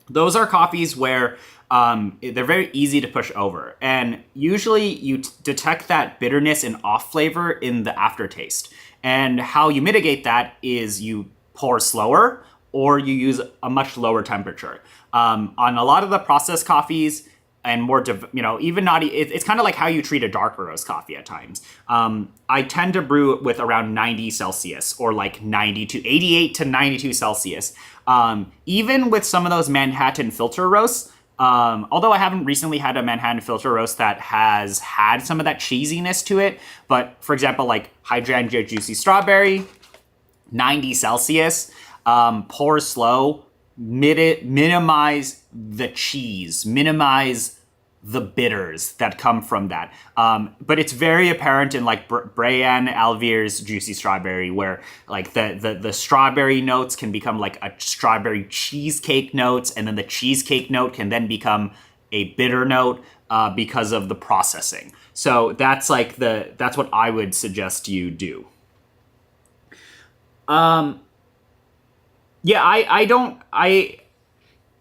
those are coffees where they're very easy to push over. And usually you detect that bitterness and off flavor in the aftertaste. And how you mitigate that is you pour slower or you use a much lower temperature. On a lot of the processed coffees and more, even not, it's kind of like how you treat a dark roast coffee at times. I tend to brew with around 90 Celsius or like 88 to 92 Celsius. Even with some of those Manhattan filter roasts, although I haven't recently had a Manhattan filter roast that has had some of that cheesiness to it, but for example, like Hydrangea Juicy Strawberry, 90 Celsius, pour slow, minimize the cheese, minimize the bitters that come from that. But it's very apparent in like Brian Alvere's Juicy Strawberry, where like the strawberry notes can become like a strawberry cheesecake notes, and then the cheesecake note can then become a bitter note because of the processing. So that's what I would suggest you do.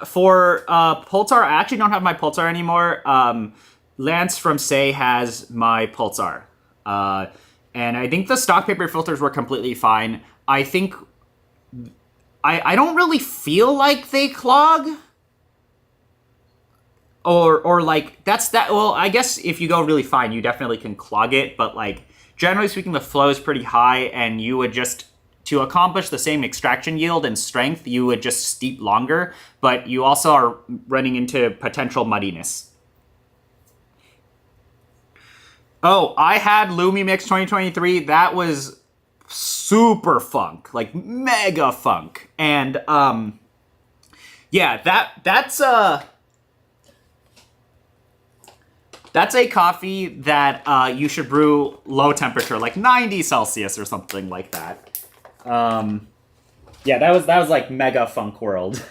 For Pulsar, I actually don't have my Pulsar anymore. Lance from Say has my Pulsar. And I think the stock paper filters were completely fine. I think I don't really feel like they clog or like that's that. Well, I guess if you go really fine, you definitely can clog it. But like generally speaking, the flow is pretty high, and you would just to accomplish the same extraction yield and strength, you would just steep longer. But you also are running into potential muddiness. Oh, I had Lumi Mix 2023. That was super funk, like mega funk, and yeah, that's a coffee that you should brew low temperature, like 90 Celsius or something like that. Yeah, that was like mega funk world.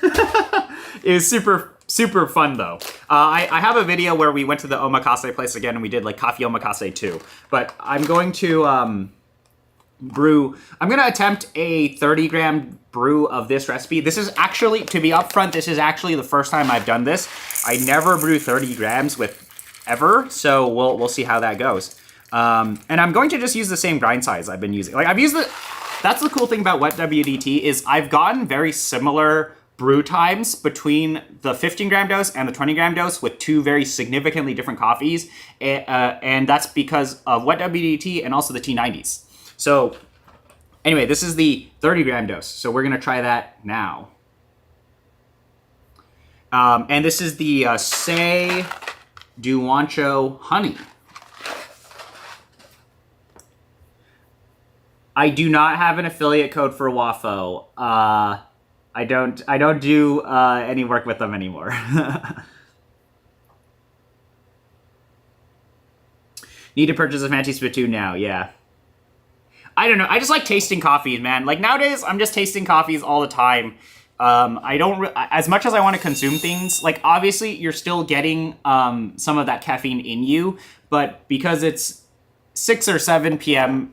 It was super fun though. I have a video where we went to the omakase place again and we did like coffee omakase too. But I'm going to I'm going to attempt a 30-gram brew of this recipe. This is actually, to be upfront, this is actually the first time I've done this. I never brew 30 grams with ever, so we'll see how that goes. And I'm going to just use the same grind size I've been using. Like I've used that's the cool thing about wet WDT is I've gotten very similar brew times between the 15-gram dose and the 20-gram dose with two very significantly different coffees, and that's because of wet WDT and also the T90s. So anyway, this is the 30-gram dose, so we're gonna try that now. And this is the Say Duancho Honey. I do not have an affiliate code for Wafo. I don't do any work with them anymore. Need to purchase a fancy spittoon now, yeah. I don't know, I just like tasting coffees, man. Like nowadays, I'm just tasting coffees all the time. I don't, as much as I want to consume things, like obviously you're still getting some of that caffeine in you, but because it's 6 or 7 p.m.,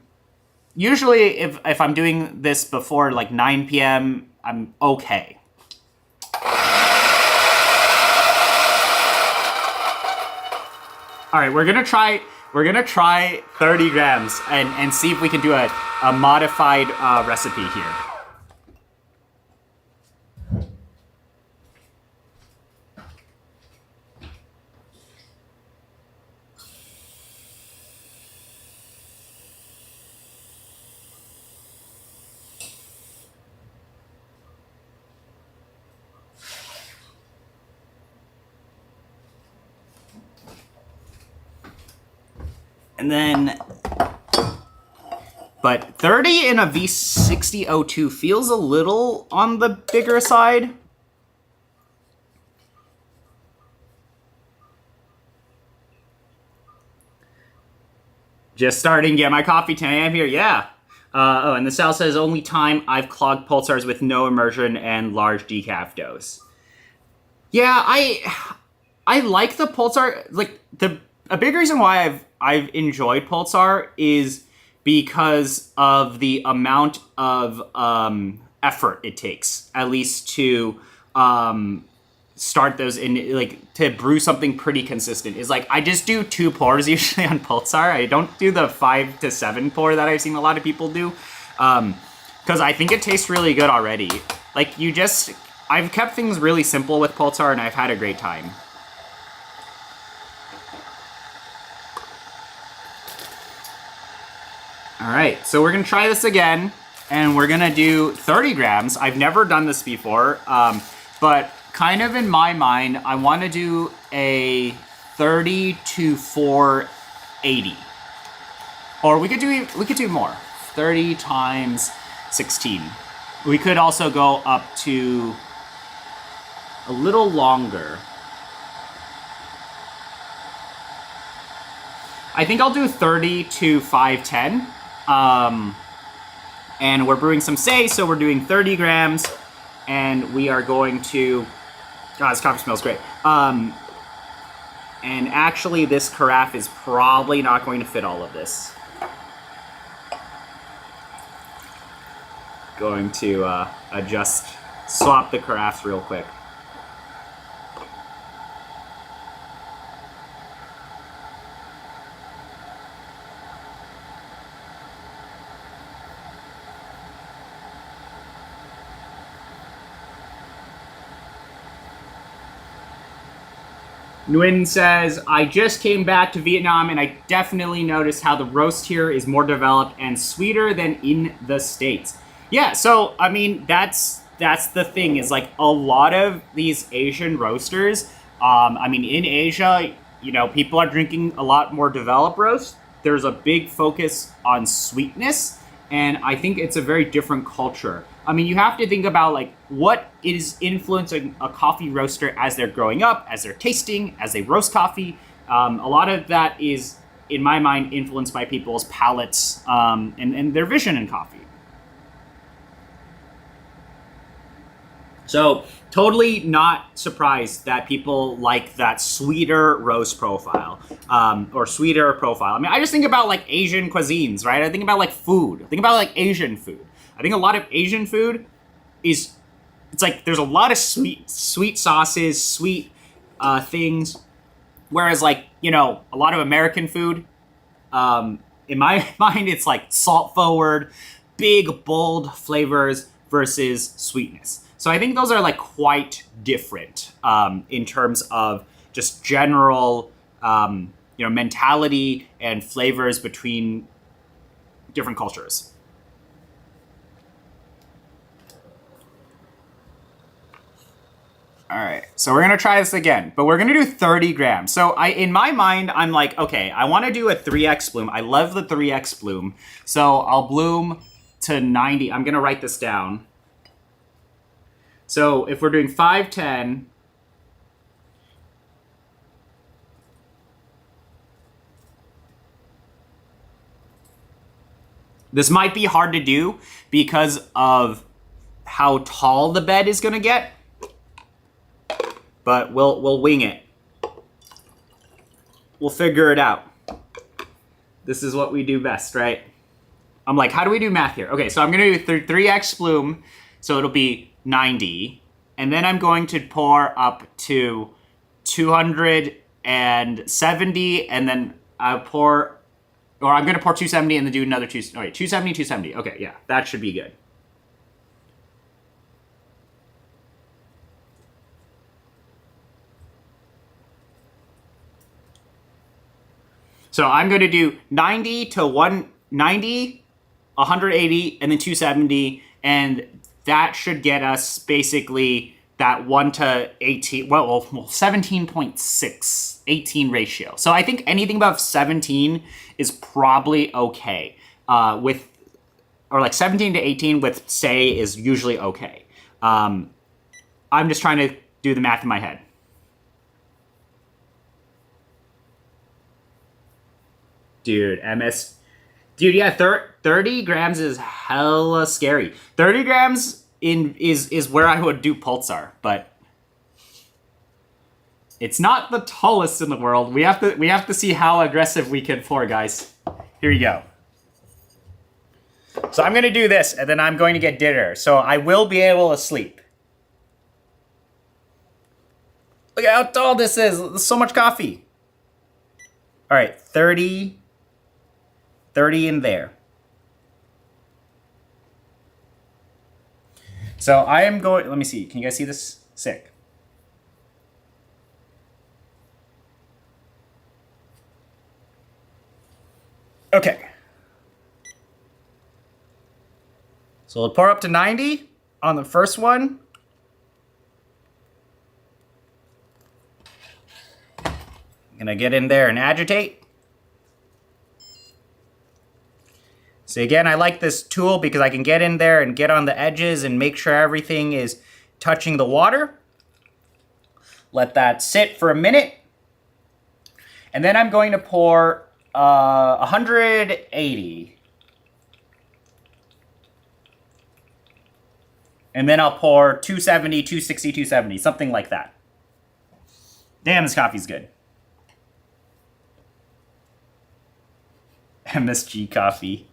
usually if I'm doing this before like 9 p.m., I'm okay. All right, we're gonna try 30 grams and see if we can do a modified recipe here. And then, but 30 in a V60 02 feels a little on the bigger side. Just starting, get my coffee 10 a.m. here, yeah. Oh, and the Sal says, only time I've clogged pulsars with no immersion and large decaf dose. Yeah, I like the pulsar, like a big reason why I've enjoyed Pulsar is because of the amount of effort it takes, at least to start those in, like to brew something pretty consistent. Is like I just do 2 pours usually on Pulsar. I don't do the 5 to 7 pour that I've seen a lot of people do, because I think it tastes really good already. Like I've kept things really simple with Pulsar and I've had a great time. All right, so we're gonna try this again, and we're gonna do 30 grams. I've never done this before, but kind of in my mind, I wanna do a 30 to 480. Or we could do more, 30 times 16. We could also go up to a little longer. I think I'll do 30 to 510. And we're brewing some Say, so we're doing 30 grams, and we are going to, God, this coffee smells great. And actually this carafe is probably not going to fit all of this. Going to swap the carafes real quick. Nguyen says, I just came back to Vietnam and I definitely noticed how the roast here is more developed and sweeter than in the States. Yeah, so I mean that's the thing is like a lot of these Asian roasters, I mean in Asia, you know, people are drinking a lot more developed roast. There's a big focus on sweetness, and I think it's a very different culture. I mean, you have to think about like what is influencing a coffee roaster as they're growing up, as they're tasting, as they roast coffee. A lot of that is, in my mind, influenced by people's palates and their vision in coffee. So totally not surprised that people like that sweeter roast profile or sweeter profile. I mean, I just think about like Asian cuisines, right? I think about like food. I think about like Asian food. I think a lot of Asian food is, it's like there's a lot of sweet sauces, sweet things. Whereas like, you know, a lot of American food, in my mind, it's like salt forward, big, bold flavors versus sweetness. So I think those are like quite different in terms of just general, you know, mentality and flavors between different cultures. All right, so we're gonna try this again, but we're gonna do 30 grams. So in my mind, I'm like, okay, I wanna do a 3x bloom. I love the 3x bloom. So I'll bloom to 90. I'm gonna write this down. So if we're doing 510, this might be hard to do because of how tall the bed is gonna get, but we'll wing it. We'll figure it out. This is what we do best, right? I'm like, how do we do math here? Okay, so I'm gonna do 3x bloom, so it'll be 90, and then I'm going to pour up to 270, and then I'm gonna pour 270 and then do another 270. Okay, yeah, that should be good. So I'm going to do 90 to 190, 180, and then 270, and that should get us basically that 1 to 18, well 17.6, 18 ratio. So I think anything above 17 is probably okay. Or like 17 to 18 with say is usually okay. I'm just trying to do the math in my head. Dude, Dude, yeah, 30 grams is hella scary. 30 grams is where I would do Pulsar, but it's not the tallest in the world. We have to see how aggressive we can pour, guys. Here you go. So I'm gonna do this, and then I'm going to get dinner. So I will be able to sleep. Look at how tall this is. There's so much coffee. All right, 30 in there. So I am going, let me see. Can you guys see this? Sick. Okay. So we'll pour up to 90 on the first one. I'm gonna get in there and agitate. So again, I like this tool because I can get in there and get on the edges and make sure everything is touching the water. Let that sit for a minute. And then I'm going to pour 180. And then I'll pour 270, 260, 270, something like that. Damn, this coffee's good. MSG coffee.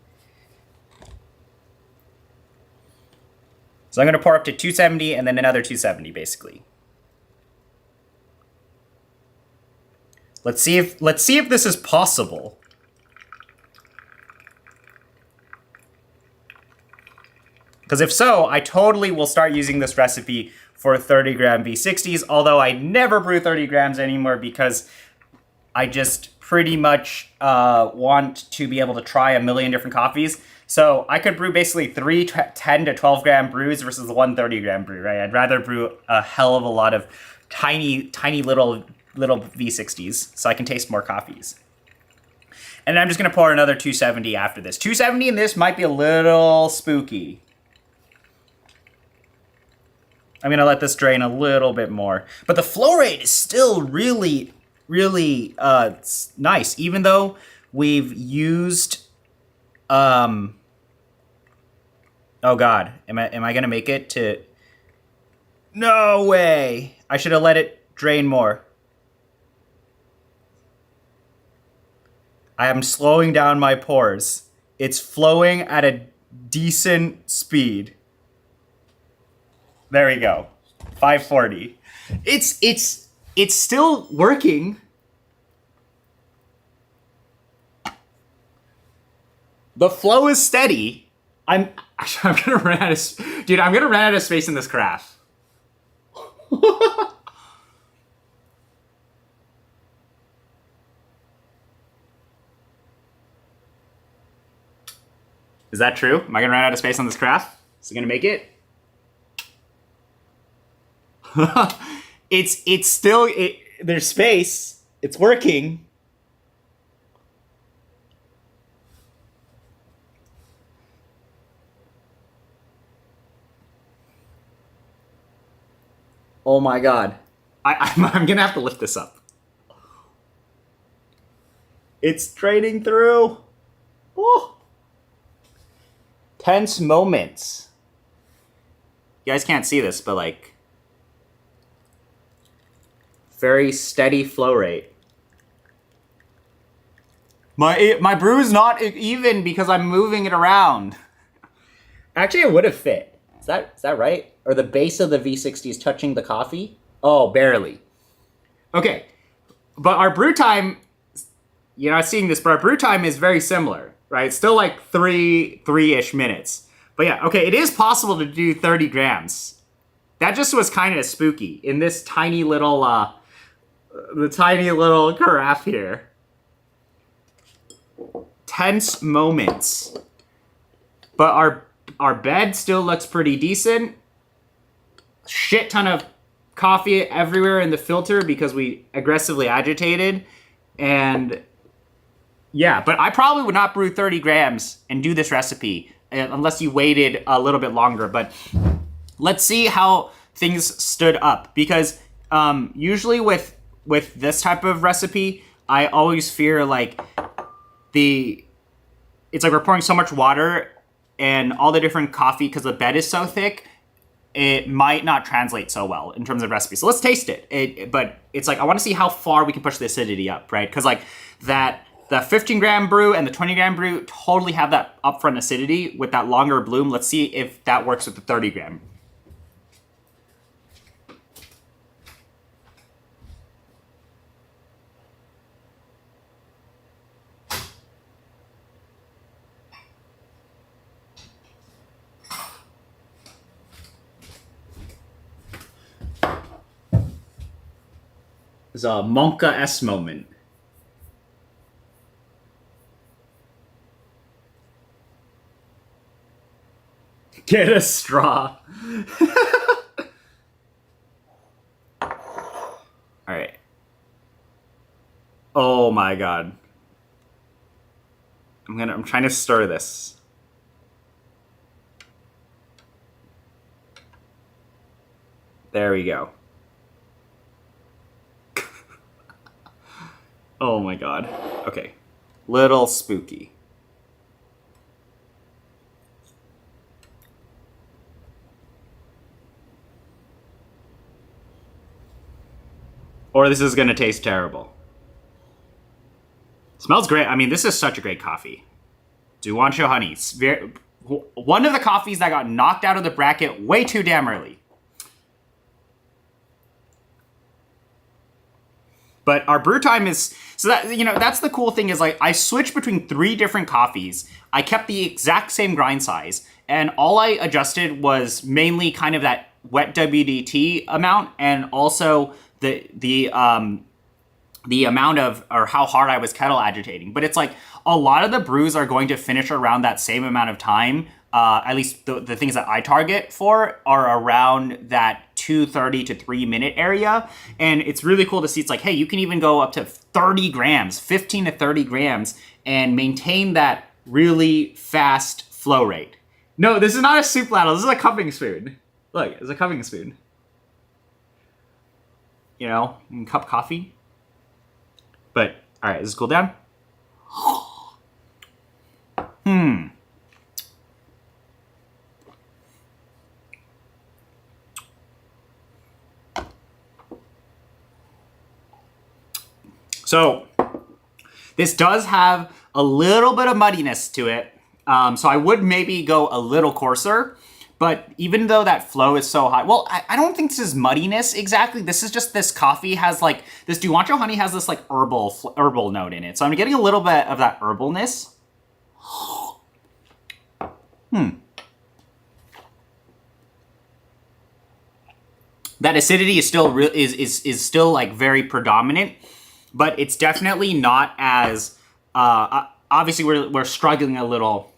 So I'm going to pour up to 270 and then another 270, basically. Let's see if this is possible. Because if so, I totally will start using this recipe for 30 gram V60s, although I never brew 30 grams anymore because I just pretty much want to be able to try a million different coffees. So I could brew basically 10 to 12 gram brews versus the 130 gram brew, right? I'd rather brew a hell of a lot of tiny little V60s so I can taste more coffees. And I'm just gonna pour another 270 after this. 270 in this might be a little spooky. I'm gonna let this drain a little bit more. But the flow rate is still really nice, even though we've used, oh God, am I gonna make it to, no way. I should have let it drain more. I am slowing down my pours. It's flowing at a decent speed. There we go. 540. It's still working. The flow is steady. I'm gonna run out of, dude, I'm gonna run out of space in this carafe. Is that true? Am I gonna run out of space on this carafe? Is it gonna make it? It's still, there's space. It's working. Oh my God. I'm gonna have to lift this up. It's draining through. Oh. Tense moments. You guys can't see this, but like, very steady flow rate. My brew is not even because I'm moving it around. Actually, it would have fit. Is that right? Or the base of the V60 is touching the coffee? Oh, barely. Okay, but our brew time, you're not seeing this, but our brew time is very similar, right? It's still like three-ish minutes. But yeah, okay, it is possible to do 30 grams. That just was kind of spooky in this tiny little, the tiny little carafe here. Tense moments. But our bed still looks pretty decent. Shit ton of coffee everywhere in the filter because we aggressively agitated. And yeah, but I probably would not brew 30 grams and do this recipe unless you waited a little bit longer. But let's see how things stood up, because usually with this type of recipe, I always fear like it's like we're pouring so much water and all the different coffee, because the bed is so thick, it might not translate so well in terms of recipe. So let's taste it. But it's like, I want to see how far we can push the acidity up, right? Because like the 15 gram brew and the 20 gram brew totally have that upfront acidity with that longer bloom. Let's see if that works with the 30 gram. It's a Monka-S moment. Get a straw. All right. Oh my God. I'm trying to stir this. There we go. Oh my God. Okay. Little spooky. Or this is gonna taste terrible. Smells great. I mean, this is such a great coffee. Duancho honey. It's one of the coffees that got knocked out of the bracket way too damn early. But our brew time is, so that, you know, that's the cool thing is like, I switched between 3 different coffees. I kept the exact same grind size, and all I adjusted was mainly kind of that wet WDT amount and also the amount of, or how hard I was kettle agitating. But it's like a lot of the brews are going to finish around that same amount of time. At least the things that I target for are around that 2:30 to 3 minute area. And it's really cool to see. It's like, hey, you can even go up to 30 grams, 15 to 30 grams, and maintain that really fast flow rate. No, this is not a soup ladle. This is a cupping spoon. Look, it's a cupping spoon. You know, you can cup coffee. But, all right, does this cool down? So, this does have a little bit of muddiness to it. So I would maybe go a little coarser. But even though that flow is so high, well, I don't think this is muddiness exactly. This is just this coffee has like, this Duancho honey has this like herbal note in it. So I'm getting a little bit of that herbalness. That acidity is still is still like very predominant, but it's definitely not as, obviously we're struggling a little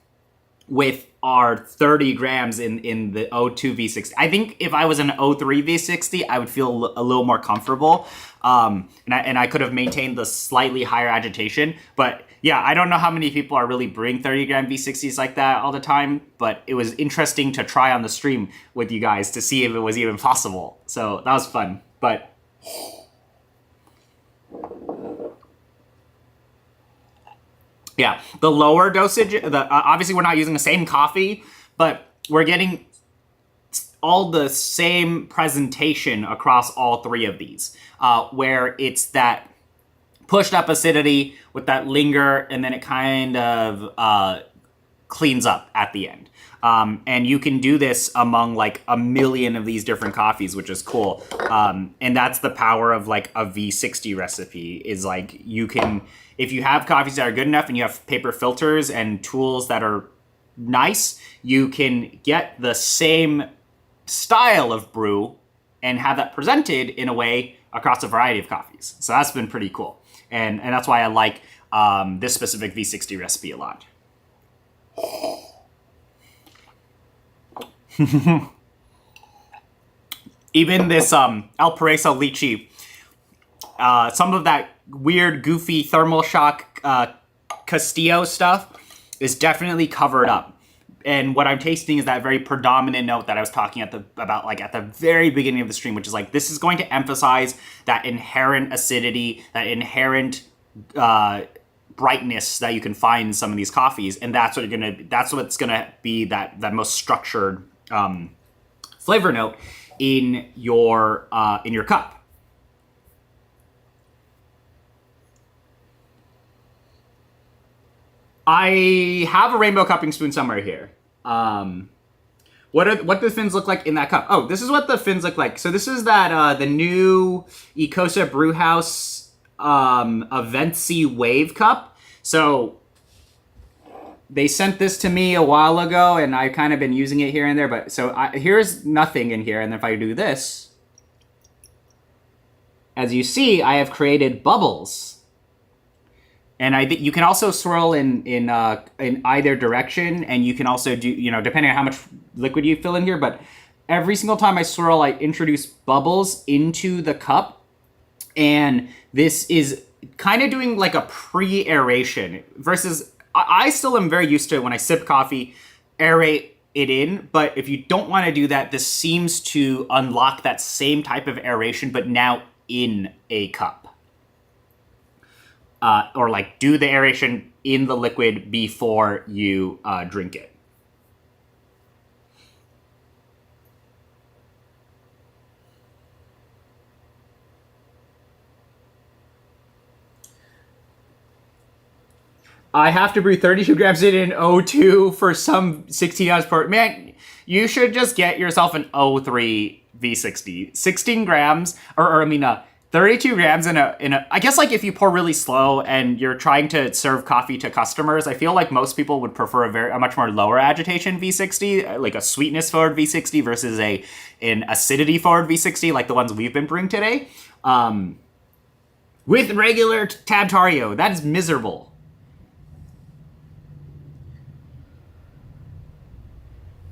with our 30 grams in the O2 V60. I think if I was an O3 V60, I would feel a little more comfortable. And I could have maintained the slightly higher agitation. But yeah, I don't know how many people are really brewing 30 gram V60s like that all the time. But it was interesting to try on the stream with you guys to see if it was even possible. So that was fun. But yeah, the lower dosage, obviously we're not using the same coffee, but we're getting all the same presentation across all three of these, where it's that pushed up acidity with that linger, and then it kind of cleans up at the end. And you can do this among like a million of these different coffees, which is cool. And that's the power of like a V60 recipe, is like you can, if you have coffees that are good enough and you have paper filters and tools that are nice, you can get the same style of brew and have that presented in a way across a variety of coffees. So that's been pretty cool. And that's why I like this specific V60 recipe a lot. Even this El Paraiso lychee, some of that weird, goofy thermal shock Castillo stuff is definitely covered up. And what I'm tasting is that very predominant note that I was talking about like at the very beginning of the stream, which is like, this is going to emphasize that inherent acidity, that inherent brightness that you can find in some of these coffees. And that's what's gonna be that most structured flavor note in your cup. I have a rainbow cupping spoon somewhere here. What do the fins look like in that cup? Oh, this is what the fins look like. So this is that the new Ecosa Brewhouse Avency Wave cup. So they sent this to me a while ago, and I've kind of been using it here and there. But so here's nothing in here, and if I do this, as you see, I have created bubbles. And you can also swirl in either direction, and you can also do, depending on how much liquid you fill in here. But every single time I swirl, I introduce bubbles into the cup, and this is kind of doing like a pre-aeration versus I still am very used to it when I sip coffee, aerate it in. But if you don't want to do that, this seems to unlock that same type of aeration, but now in a cup. Or like do the aeration in the liquid before you drink it. I have to brew 32 grams in O2 for some 16 ounce per. Man, you should just get yourself an O3 V60. 16 grams, 32 grams in a I guess like if you pour really slow and you're trying to serve coffee to customers, I feel like most people would prefer a much more lower agitation V60, like a sweetness forward V60 versus an acidity forward V60 like the ones we've been brewing today. With regular Tabtario, that is miserable.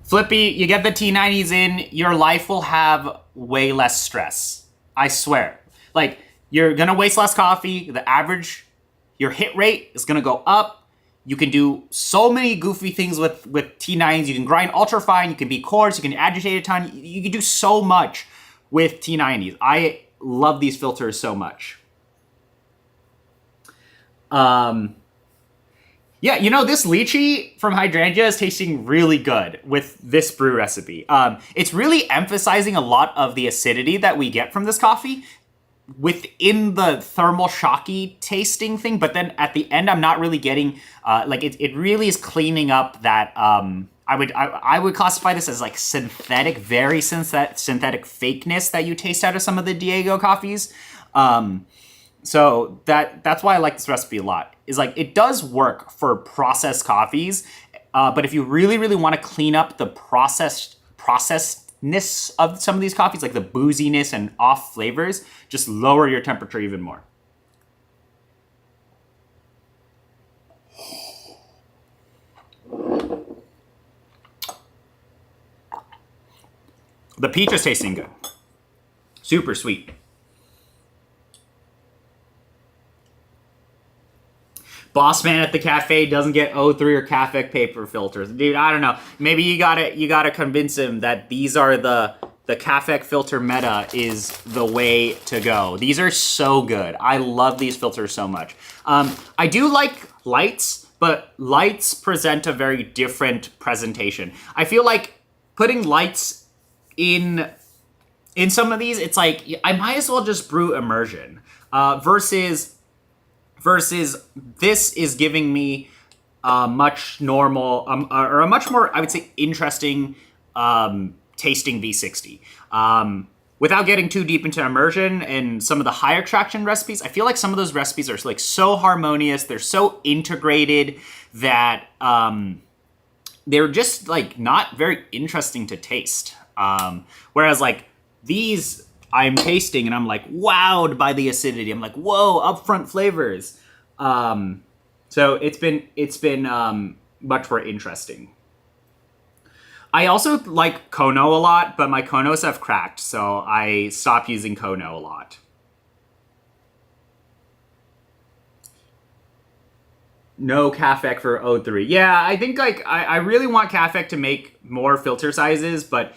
Flippy, you get the T90s in, your life will have way less stress. I swear. Like, you're gonna waste less coffee, your hit rate is gonna go up. You can do so many goofy things with T9s. You can grind ultra fine, you can be coarse, you can agitate a ton. You can do so much with T90s. I love these filters so much. Yeah, you know, this lychee from Hydrangea is tasting really good with this brew recipe. It's really emphasizing a lot of the acidity that we get from this coffee within the thermal shocky tasting thing, but then at the end, I'm not really getting, it really is cleaning up that, I would classify this as like synthetic, very synthetic fakeness that you taste out of some of the Diego coffees. So that's why I like this recipe a lot. Is like it does work for processed coffees, but if you really, really want to clean up the processedness of some of these coffees, like the booziness and off flavors, just lower your temperature even more. The peach is tasting good. Super sweet. Boss man at the cafe doesn't get O3 or cafe paper filters. Dude, I don't know. Maybe you gotta convince him that these are the cafe filter meta is the way to go. These are so good. I love these filters so much. I do like lights, but lights present a very different presentation. I feel like putting lights in some of these, it's like I might as well just brew immersion versus this is giving me a much normal or a much more, I would say, interesting tasting V60. Without getting too deep into immersion and some of the higher extraction recipes, I feel like some of those recipes are like so harmonious, they're so integrated that they're just like not very interesting to taste. Whereas like these, I'm tasting and I'm like wowed by the acidity. I'm like, whoa, upfront flavors. So it's been much more interesting. I also like Kono a lot, but my Konos have cracked, so I stopped using Kono a lot. No Cafec for O3. Yeah, I think like I really want Cafec to make more filter sizes, but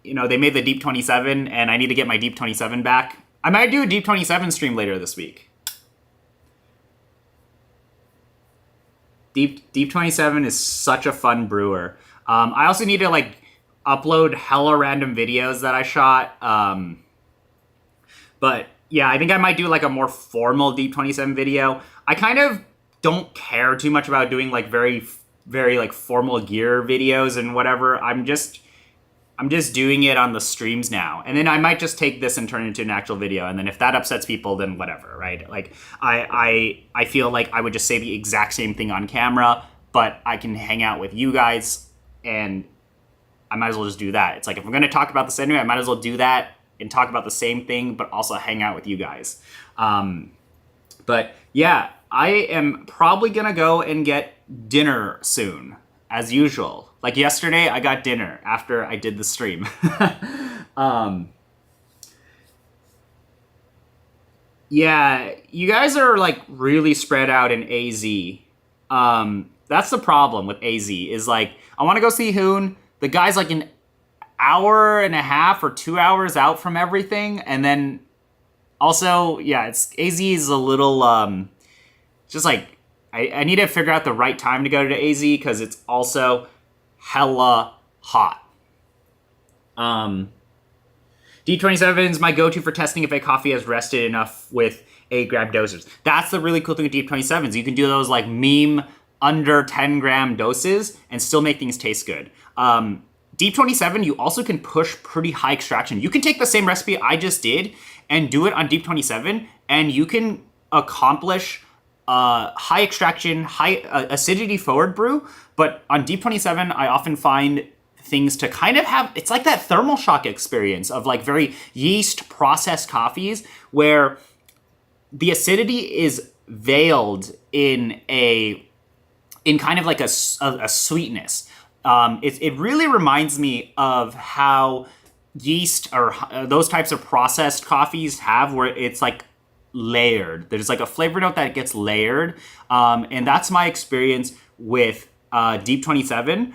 you know, they made the Deep 27 and I need to get my Deep 27 back. I might do a Deep 27 stream later this week. Deep 27 is such a fun brewer. I also need to like upload hella random videos that I shot. But yeah, I think I might do like a more formal Deep 27 video. I kind of don't care too much about doing like very, very like formal gear videos and whatever. I'm just doing it on the streams now. And then I might just take this and turn it into an actual video. And then if that upsets people, then whatever, right? Like I feel like I would just say the exact same thing on camera, but I can hang out with you guys and I might as well just do that. It's like, if I'm going to talk about this anyway, I might as well do that and talk about the same thing, but also hang out with you guys. But yeah, I am probably going to go and get dinner soon, as usual. Like yesterday, I got dinner after I did the stream. Yeah, you guys are like really spread out in AZ. That's the problem with AZ is like, I want to go see Hoon. The guy's like an hour and a half or 2 hours out from everything. And then also, yeah, AZ is a little, just like, I need to figure out the right time to go to AZ because it's also hella hot. D27 is my go-to for testing if a coffee has rested enough with 8 gram doses. That's the really cool thing with D27s. You can do those like meme under 10 gram doses and still make things taste good. Deep 27, you also can push pretty high extraction. You can take the same recipe I just did and do it on Deep 27, and you can accomplish high extraction, high acidity forward brew. But on Deep 27, I often find things to kind of have, it's like that thermal shock experience of like very yeast processed coffees where the acidity is veiled in kind of like a sweetness. It really reminds me of how yeast or those types of processed coffees have, where it's like layered. There's like a flavor note that gets layered, and that's my experience with Deep 27.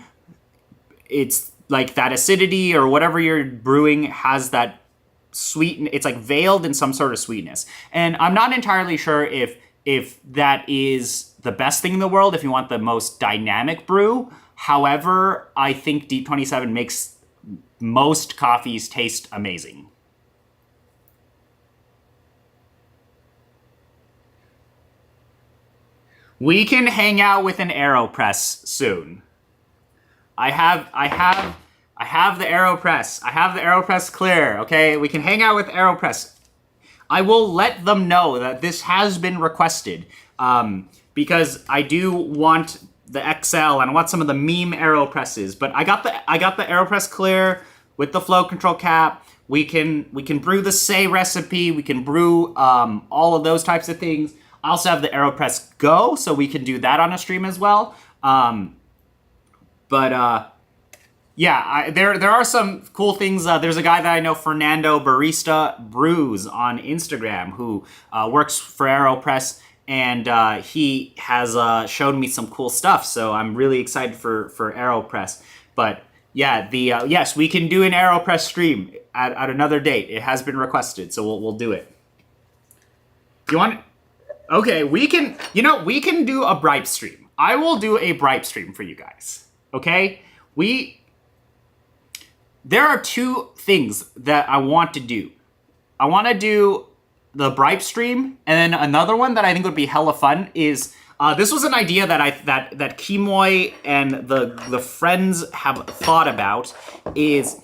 It's like that acidity or whatever you're brewing has that sweet. It's like veiled in some sort of sweetness, and I'm not entirely sure if that is the best thing in the world if you want the most dynamic brew. However, I think Deep 27 makes most coffees taste amazing. We can hang out with an AeroPress soon. I have the AeroPress. I have the AeroPress clear, okay? We can hang out with AeroPress. I will let them know that this has been requested, because I do want the XL and I want some of the meme AeroPresses. But I got the AeroPress clear with the flow control cap. We can brew the Say recipe. We can brew all of those types of things. I also have the AeroPress Go, so we can do that on a stream as well. Yeah, there are some cool things. There's a guy that I know, Fernando Barista Brews on Instagram, who works for AeroPress, and he has shown me some cool stuff. So I'm really excited for AeroPress. But yeah, yes, we can do an AeroPress stream at another date. It has been requested, so we'll do it. Do you want? Okay, we can do a Bripe stream. I will do a Bripe stream for you guys. Okay, there are two things that I want to do. I want to do the Bripe stream, and then another one that I think would be hella fun is this was an idea that Kimoy and the friends have thought about. Is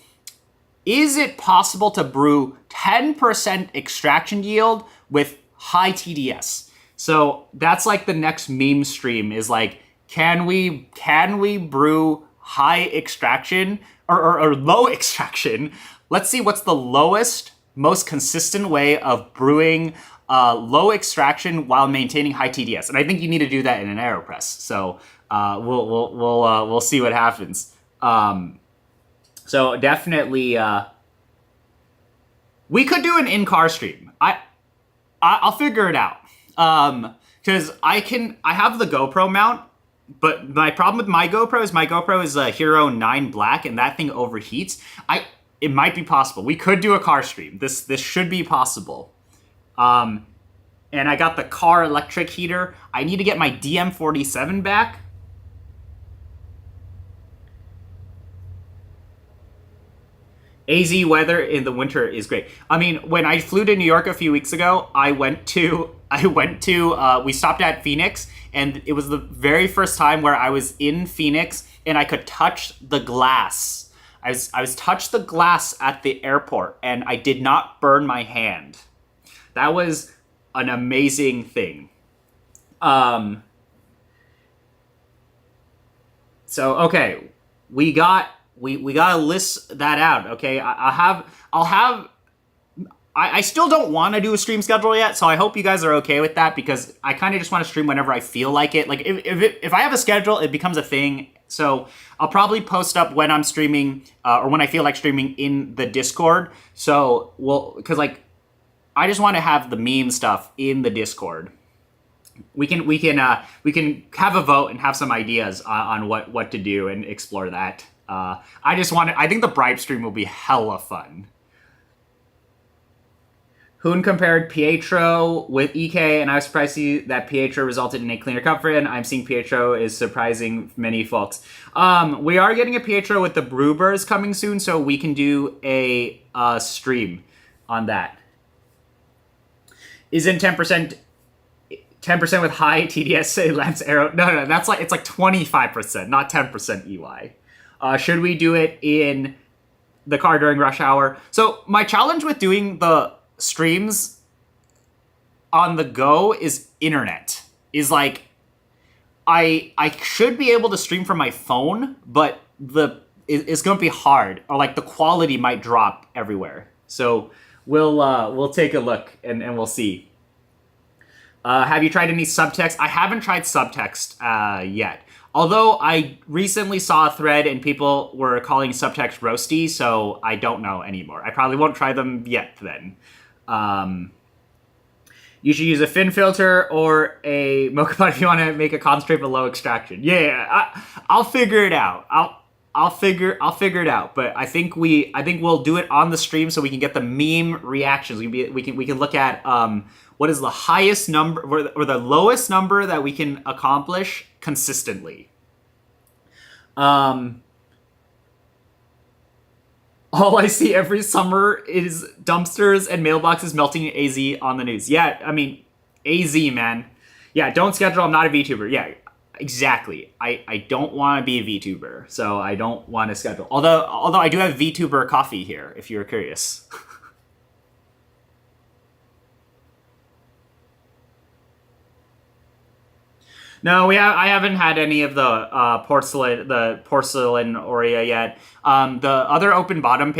it possible to brew 10% extraction yield with high TDS? So that's like the next meme stream is like, can we brew high extraction or low extraction? Let's see what's the lowest, most consistent way of brewing low extraction while maintaining high TDS. And I think you need to do that in an AeroPress. So we'll see what happens. So definitely, we could do an in-car stream. I'll figure it out. Because I have the GoPro mount, but my problem with my GoPro is a Hero 9 Black, and that thing overheats. It might be possible. We could do a car stream. This should be possible. And I got the car electric heater. I need to get my DM47 back. AZ weather in the winter is great. I mean, when I flew to New York a few weeks ago, we stopped at Phoenix, and it was the very first time where I was in Phoenix and I could touch the glass. I was touched the glass at the airport, and I did not burn my hand. That was an amazing thing. So okay, we gotta list that out. Okay, I still don't want to do a stream schedule yet, so I hope you guys are okay with that, because I kind of just want to stream whenever I feel like it. Like if I have a schedule, it becomes a thing. So I'll probably post up when I'm streaming or when I feel like streaming in the Discord. So because like I just want to have the meme stuff in the Discord. We can have a vote and have some ideas on what to do and explore that. I think the Bribe stream will be hella fun. Hoon compared Pietro with EK, and I was surprised to see that Pietro resulted in a cleaner comfort, and I'm seeing Pietro is surprising many folks. We are getting a Pietro with the Brewbers coming soon, so we can do a stream on that. Isn't 10% with high TDS Lance Arrow? No, that's like, it's like 25%, not 10% EY. Should we do it in the car during rush hour? So my challenge with doing the streams on the go is internet. Is like I should be able to stream from my phone, but it's going to be hard, or like the quality might drop everywhere. So we'll take a look and we'll see. Have you tried any subtext? I haven't tried subtext yet. Although I recently saw a thread and people were calling subtext roasty, so I don't know anymore. I probably won't try them yet then. You should use a fin filter or a mocha pot if you want to make a concentrate with low extraction. Yeah, I'll figure it out. I'll figure it out. But I think we'll do it on the stream so we can get the meme reactions. We can look at what is the highest number or the lowest number that we can accomplish consistently. All I see every summer is dumpsters and mailboxes melting in AZ on the news. Yeah, I mean, AZ, man. Yeah, don't schedule. I'm not a VTuber. Yeah, exactly. I don't want to be a VTuber, so I don't want to schedule. Although I do have VTuber coffee here, if you're curious. No, I haven't had any of the porcelain Oreo yet. The other open bottom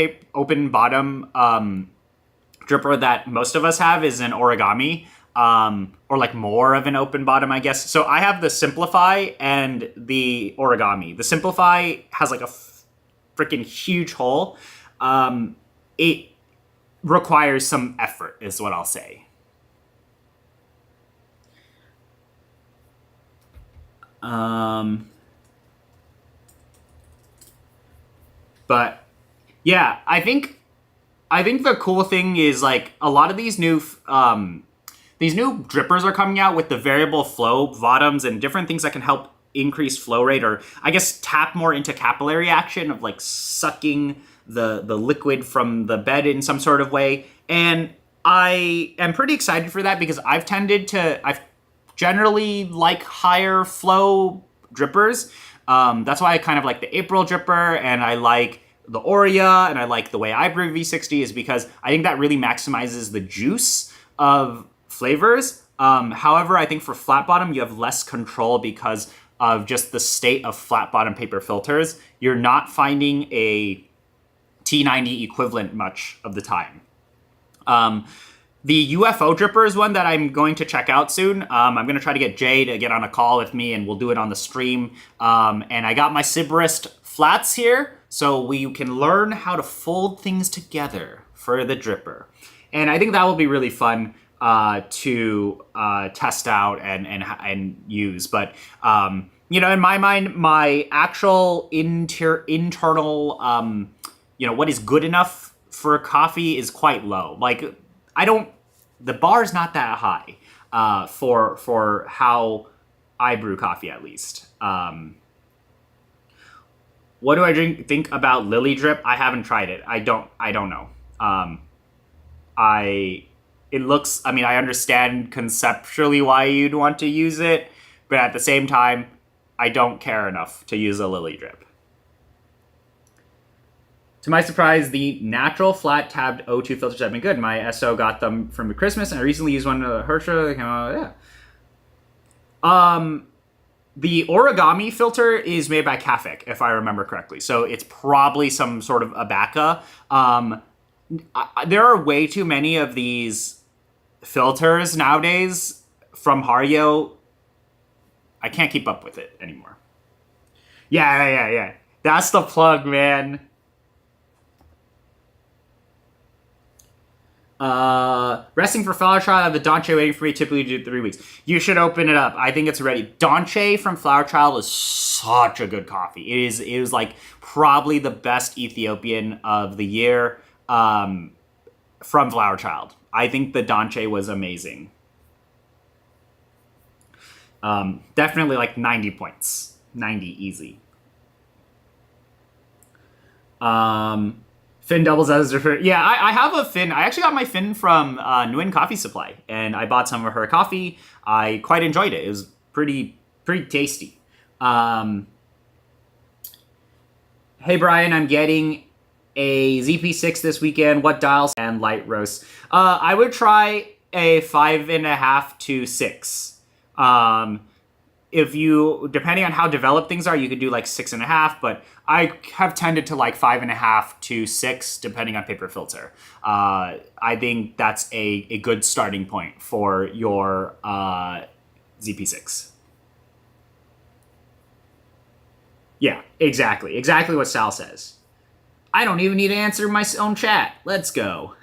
dripper that most of us have is an origami, or like more of an open bottom, I guess. So I have the Simplify and the origami. The Simplify has like a freaking huge hole. It requires some effort, is what I'll say. But yeah, I think the cool thing is like a lot of these new drippers are coming out with the variable flow bottoms and different things that can help increase flow rate, or I guess tap more into capillary action of like sucking the liquid from the bed in some sort of way. And I am pretty excited for that because I've generally like higher flow drippers. That's why I kind of like the April dripper, and I like the Oreo, and I like the way I brew V60 is because I think that really maximizes the juice of flavors. However, I think for flat bottom, you have less control because of just the state of flat bottom paper filters. You're not finding a T90 equivalent much of the time. The UFO dripper is one that I'm going to check out soon. I'm going to try to get Jay to get on a call with me, and we'll do it on the stream. And I got my Sibrist flats here, so we can learn how to fold things together for the dripper. And I think that will be really fun to test out and use. But in my mind, my actual internal what is good enough for coffee is quite low. Like the bar is not that high for how I brew coffee, at least. What do I think about Lily Drip? I haven't tried it. I don't know. I understand conceptually why you'd want to use it, but at the same time, I don't care enough to use a Lily Drip. To my surprise, the natural flat tabbed O2 filters have been good. My SO got them from Christmas, and I recently used one of the Hersha. The origami filter is made by Kafik, if I remember correctly. So it's probably some sort of Abaca. There are way too many of these filters nowadays from Hario. I can't keep up with it anymore. Yeah. That's the plug, man. Resting for Flower Child, I have the Donche waiting for me, typically do 3 weeks. You should open it up. I think it's ready. Donche from Flower Child is such a good coffee. It was like probably the best Ethiopian of the year from Flower Child. I think the Donche was amazing. Definitely like 90 points. 90 easy. Finn doubles as different. Yeah, I have a Finn. I actually got my Finn from Nguyen Coffee Supply, and I bought some of her coffee. I quite enjoyed it. It was pretty tasty. Hey Brian, I'm getting a ZP6 this weekend, what dials, and light roast. I would try a 5.5 to 6. If you, depending on how developed things are, you could do like 6.5, but I have tended to like 5.5 to 6, depending on paper filter. I think that's a good starting point for your ZP6. Yeah, exactly. Exactly what Sal says. I don't even need to answer my own chat. Let's go.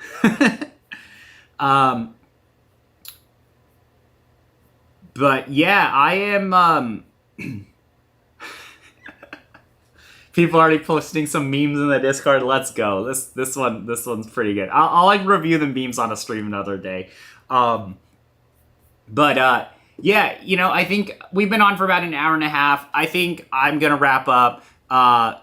But yeah, I am. People already posting some memes in the Discord. Let's go. This one's pretty good. I'll like review the memes on a stream another day. Yeah, you know, I think we've been on for about an hour and a half. I think I'm gonna wrap up.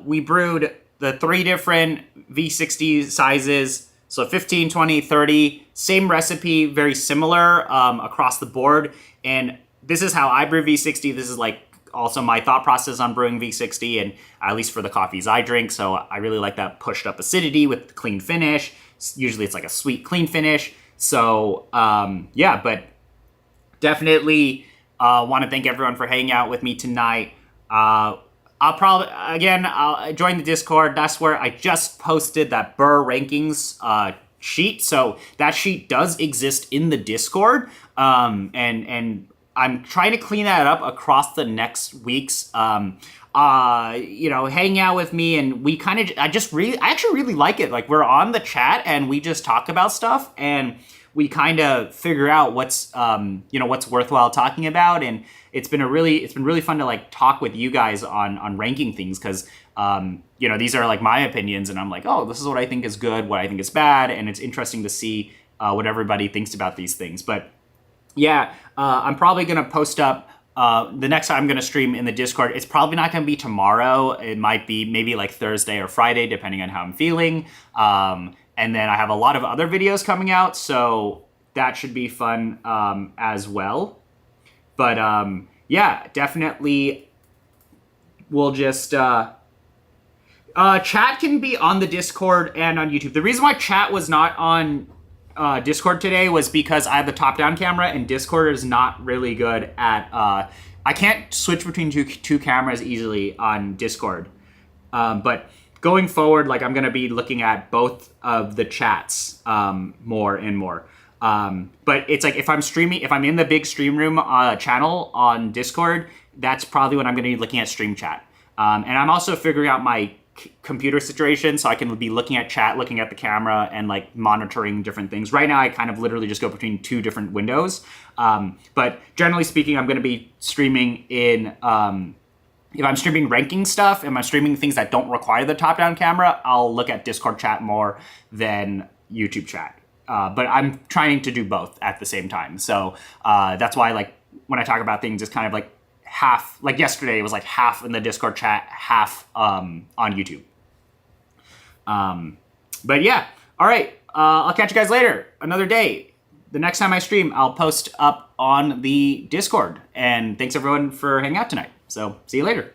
We brewed the 3 different V60 sizes. So 15, 20, 30, same recipe, very similar across the board. And this is how I brew V60. This is like also my thought process on brewing V60, and at least for the coffees I drink. So I really like that pushed up acidity with the clean finish. Usually it's like a sweet, clean finish. So yeah, but definitely want to thank everyone for hanging out with me tonight. I'll join the Discord. That's where I just posted that Burr rankings sheet. So that sheet does exist in the Discord. And I'm trying to clean that up across the next weeks. You know, hang out with me, and we kind of, I actually really like it. Like, we're on the chat and we just talk about stuff, and we kind of figure out what's, you know, what's worthwhile talking about. And it's been really fun to like talk with you guys on ranking things, because you know, these are like my opinions, and I'm like, oh, this is what I think is good, what I think is bad, and it's interesting to see what everybody thinks about these things. But yeah, I'm probably gonna post up the next time I'm gonna stream in the Discord. It's probably not gonna be tomorrow. It might be maybe like Thursday or Friday, depending on how I'm feeling. And then I have a lot of other videos coming out, so that should be fun as well. But yeah, definitely we'll just... chat can be on the Discord and on YouTube. The reason why chat was not on Discord today was because I have the top-down camera, and Discord is not really good at... I can't switch between two cameras easily on Discord. But going forward, like, I'm going to be looking at both of the chats more and more. But it's like, if I'm streaming, if I'm in the big stream room channel on Discord, that's probably when I'm going to be looking at stream chat. And I'm also figuring out my computer situation, so I can be looking at chat, looking at the camera, and like monitoring different things. Right now, I kind of literally just go between 2 different windows. But generally speaking, I'm going to be streaming in... if I'm streaming ranking stuff, and I'm streaming things that don't require the top-down camera, I'll look at Discord chat more than YouTube chat. But I'm trying to do both at the same time. So that's why, like, when I talk about things, it's kind of like half, like yesterday, it was like half in the Discord chat, half on YouTube. But yeah, all right. I'll catch you guys later. Another day. The next time I stream, I'll post up on the Discord. And thanks everyone for hanging out tonight. So see you later.